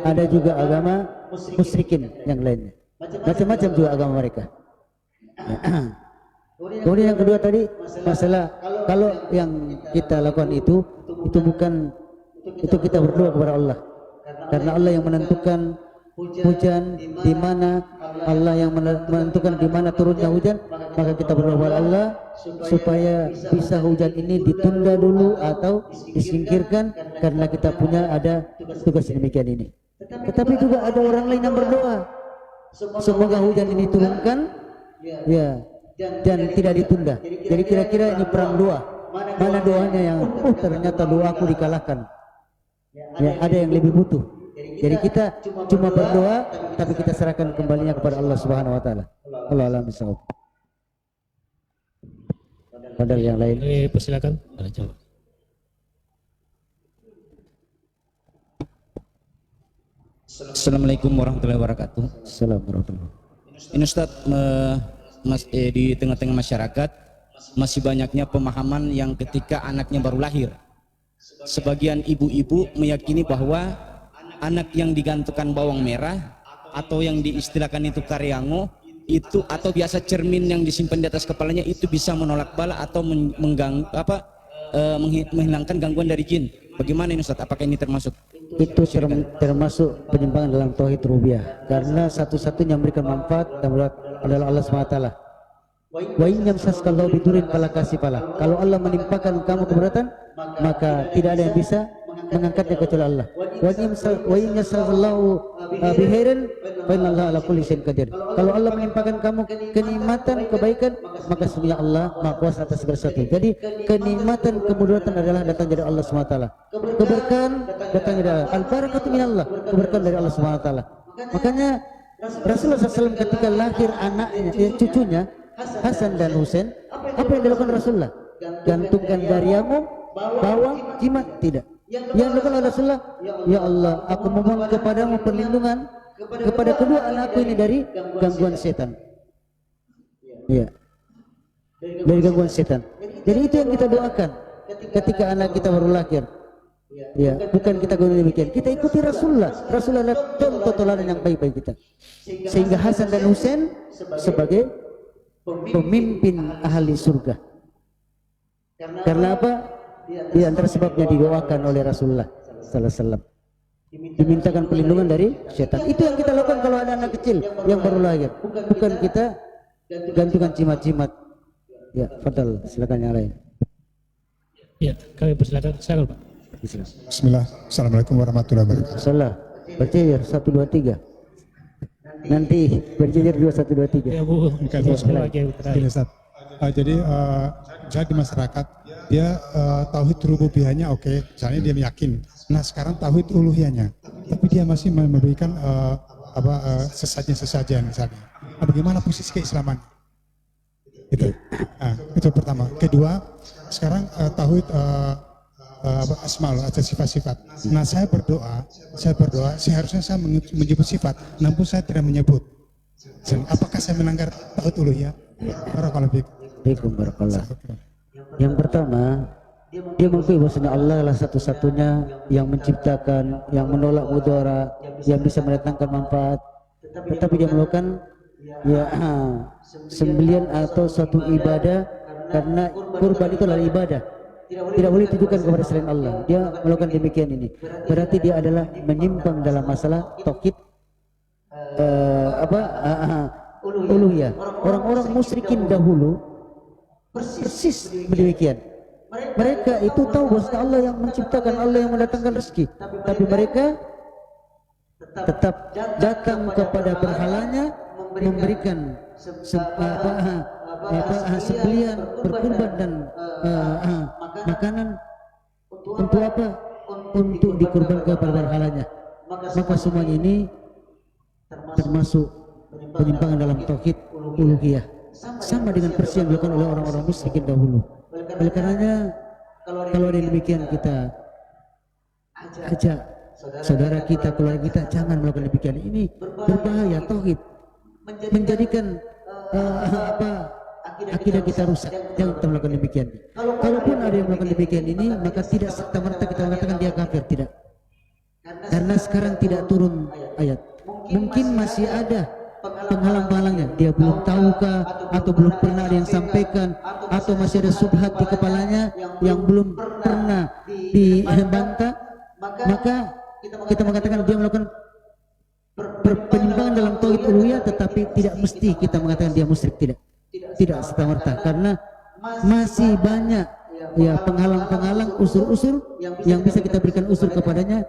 ada juga agama musyrikin yang lainnya. Macam-macam juga agama mereka. Kemudian yang kedua tadi masalah kalau yang kita lakukan itu bukan itu kita berdoa kepada Allah, karena Allah yang menentukan hujan di mana, Allah yang menentukan di mana turunnya hujan, maka kita berdoa kepada Allah supaya bisa hujan ini ditunda dulu atau disingkirkan karena kita punya ada tugas demikian ini. Tetapi juga ada orang lain yang berdoa semoga hujan ini turunkan ya dan tidak ditunda. Jadi kira-kira ini perang doa. Mana doanya yang ternyata doaku dikalahkan. Ya, ada yang lebih butuh. Jadi kita cuma berdoa, tapi kita serahkan kembalinya kepada Allah Subhanahu Wa Taala. Allah alam bisawab. Padahal yang lain. Persilakan. Ada jawab. Assalamualaikum warahmatullahi wabarakatuh. Assalamualaikum. Ini Ustaz, di tengah-tengah masyarakat masih banyaknya pemahaman yang ketika anaknya baru lahir, sebagian ibu-ibu meyakini bahwa anak yang digantungkan bawang merah atau yang diistilahkan itu karyango itu, atau biasa cermin yang disimpan di atas kepalanya, itu bisa menolak bala atau menghilangkan gangguan dari jin. Bagaimana ini Ustaz? Apakah ini termasuk? Itu termasuk penyimpangan dalam tauhid rububiyah, karena satu-satunya yang memberikan manfaat adalah Allah SWT. Wa in yamsaskallahu bidurin fala kasifala. Kalau Allah menimpakan kamu keberatan, maka tidak ada yang bisa mengangkatnya kecuali Allah. Wa in yamsaskallahu bihairin fa innallaha ala kulli syai'in qadir. Kalau Allah menimpakan kamu kenikmatan, kebaikan, maka sesungguhnya Allah Maha Kuasa atas segala sesuatu. Jadi kenikmatan, kemudaratan adalah datang dari Allah SWT. Keberkahan datang dari Allah. Al-barakatu minallah, keberkahan dari Allah SWT. Makanya Rasulullah SAW ketika lahir anaknya, cucunya Hasan dan Husain, apa yang dilakukan Rasulullah? Gantungkan dariamu, bawang, jimat? Tidak. Yang dilakukan oleh Rasulullah, ya Allah, aku memohon kepadamu perlindungan kepada kedua anakku ini dari gangguan setan. Ya, dari gangguan setan. Jadi itu yang kita doakan ketika anak kita baru lahir. Ya, bukan kita guna demikian. Kita ikuti Rasulullah. Rasulullah adalah contoh teladan yang baik-baik kita. Sehingga Hasan dan Husain sebagai pemimpin ahli surga. Karena apa? Di antara sebabnya didoakan oleh Rasulullah sallallahu alaihi wasallam. Dimintakan perlindungan dari setan. Itu yang kita lakukan kalau ada anak kecil yang baru lahir. Bukan kita gantungan jimat-jimat. Ya, fadal, silakan yang lain. Ya, kami persilakan. Silakan, Pak. Bismillah. Assalamualaikum warahmatullahi wabarakatuh. Salah. Berjejer 1 2 3. Nanti berjejer 2 1 2 3. Ya, Bu. Bukan, Lagi yang terakhir. Gini, Ustaz. Jadi saya di masyarakat dia tauhid rububiyahnya oke, misalnya dia yakin. Nah sekarang tauhid uluhiyahnya, tapi dia masih memberikan sesajen misalnya. Nah, bagaimana posisi keislaman? Itu pertama. Kedua, sekarang tauhid asmaul atau sifat-sifat. Nah saya berdoa seharusnya saya menyebut sifat, namun saya tidak menyebut. Apakah saya melanggar tauhid uluhiyah? Barakallahu fiikum. Yang pertama, dia mengakui bahwasanya Allah adalah satu-satunya yang menciptakan, yang menolak mudara, yang bisa mendatangkan manfaat. Tetapi dia melakukan sembelian atau suatu ibadah, karena kurban itu adalah ibadah. Tidak boleh ditujukan kepada selain Allah. Dia melakukan demikian ini. Berarti dia adalah menyimpang dalam masalah tauhid uluhiyah. Orang-orang musyrikin dahulu persis demikian. Mereka itu tahu bahwa Allah yang menciptakan, Allah yang mendatangkan rezeki, tapi mereka tetap datang kepada berhalanya, memberikan sembelihan, berkurban dan makanan. Untuk apa? Untuk dikurbankan kepada berhalanya. Maka semuanya ini termasuk penyimpangan dalam tauhid uluhiyah, sama dengan persis yang dilakukan oleh orang-orang musyrikin dahulu. Oleh karenanya kalau ada demikian, kita ajak saudara kita, keluarga kita, jangan melakukan demikian. Ini berbahaya. Tauhid menjadikan akidah kita rusak. Jangan kita melakukan demikian. Kalaupun ada yang melakukan demikian ini, maka tidak serta-merta kita mengatakan dia kafir, tidak. Karena sekarang tidak turun ayat. Mungkin masih ada penghalang-penghalangnya, dia belum tahukah, atau belum pernah ada yang sampaikan, atau masih ada subhat di kepalanya yang belum pernah dibantah, maka kita mengatakan dia melakukan penyimpangan dalam tauhid uluhiyah. Tetapi tidak mesti kita mengatakan dia musyrik, tidak serta-merta, karena masih banyak penghalang-penghalang, usur-usur yang bisa kita berikan usur kepadanya,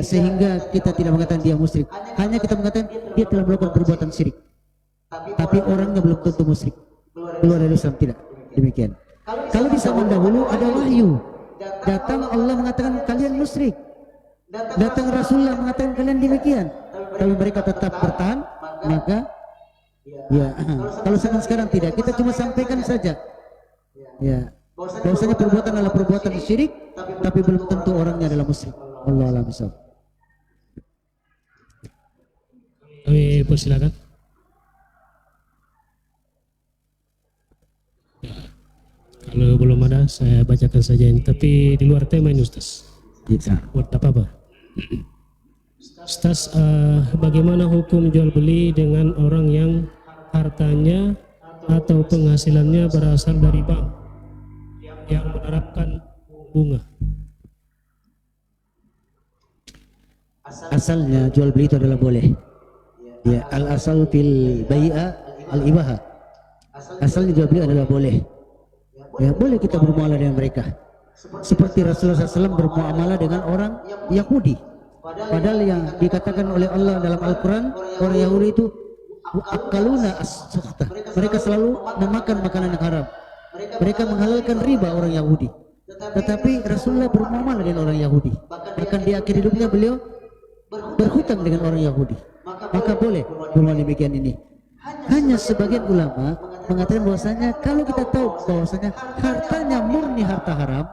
sehingga kita tidak mengatakan dia musyrik. Hanya kita mengatakan dia telah melakukan perbuatan syirik, tapi orangnya belum tentu musyrik, keluar dari Islam, tidak demikian. Kalau di zaman dahulu ada wahyu datang, Allah mengatakan kalian musyrik, Datang Rasulullah mengatakan kalian demikian, tapi mereka tetap bertahan. Maka ya, kalau sekarang tidak, kita cuma sampaikan saja. Ya, bahwasanya perbuatan adalah perbuatan syirik, tapi belum tentu orangnya adalah musyrik. Allah a'lam bishawab. Kami persilakan. Ya, kalau belum ada, saya bacakan saja ini. Tapi di luar tema ini, Ustaz. Bisa. Buat apa? Ustaz, bagaimana hukum jual beli dengan orang yang hartanya atau penghasilannya berasal dari bank yang menerapkan bunga? Asalnya jual beli itu adalah boleh. Ya, al asal fil bai'a al ibaha. Asalnya jual beli adalah boleh. Ya, boleh kita bermuamalah dengan mereka. Seperti Rasulullah SAW bermuamalah dengan orang Yahudi. Padahal yang dikatakan oleh Allah dalam Al-Quran, orang Yahudi itu akaluna as-sukhta. Mereka selalu memakan makanan yang haram. Mereka menghalalkan riba, orang Yahudi. Tetapi Rasulullah bermuamalah dengan orang Yahudi. Bahkan di akhir hidupnya beliau berhutang dengan orang Yahudi. Maka boleh bermuamalah demikian ini. Hanya sebagian ulama mengatakan bahwasanya kalau kita tahu bahwasanya hartanya murni harta haram,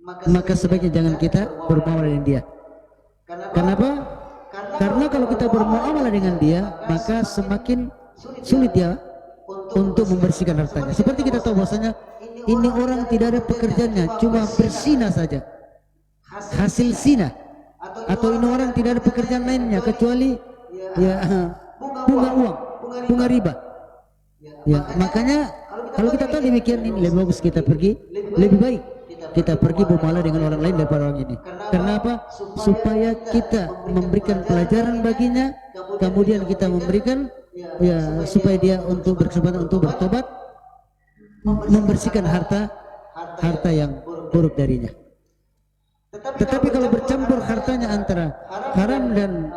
maka sebaiknya jangan kita bermuamalah dengan dia. Kenapa? Karena kalau kita bermuamalah dengan dia, maka semakin sulit dia untuk membersihkan hartanya. Seperti kita tahu bahwasanya ini orang tidak ada pekerjaannya, cuma berzina saja, hasil zina. Atau ini orang tidak ada pekerjaan lainnya kecuali ya bunga uang, bunga riba. Ya, makanya kalau kita tahu demikian, ini lebih bagus kita pergi, lebih baik kita pergi bermuamalah dengan orang lain daripada orang ini. Karena apa? Supaya kita memberikan pelajaran baginya, kemudian kita memberikan ya supaya dia untuk berkesempatan untuk bertobat, membersihkan harta yang buruk darinya. Tetapi kalau bercampur hartanya antara haram dan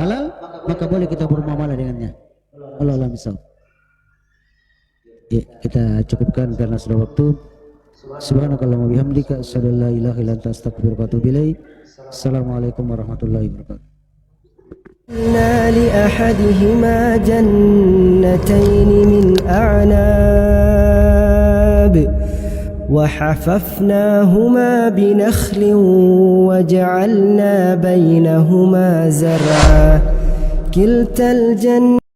halal, maka boleh kita bermuamalah dengannya. Allah a'lam bishawab. Ya, kita cukupkan karena sudah waktu. Subhanakallahumma bihamdika asyhadu an la ilaha illa anta astaghfiruka wa atubu ilaik. Assalamualaikum warahmatullahi wabarakatuh. لأحدهما جنتين من أعناب وحففناهما بنخل وجعلنا بينهما زرعا كلتا الجنتين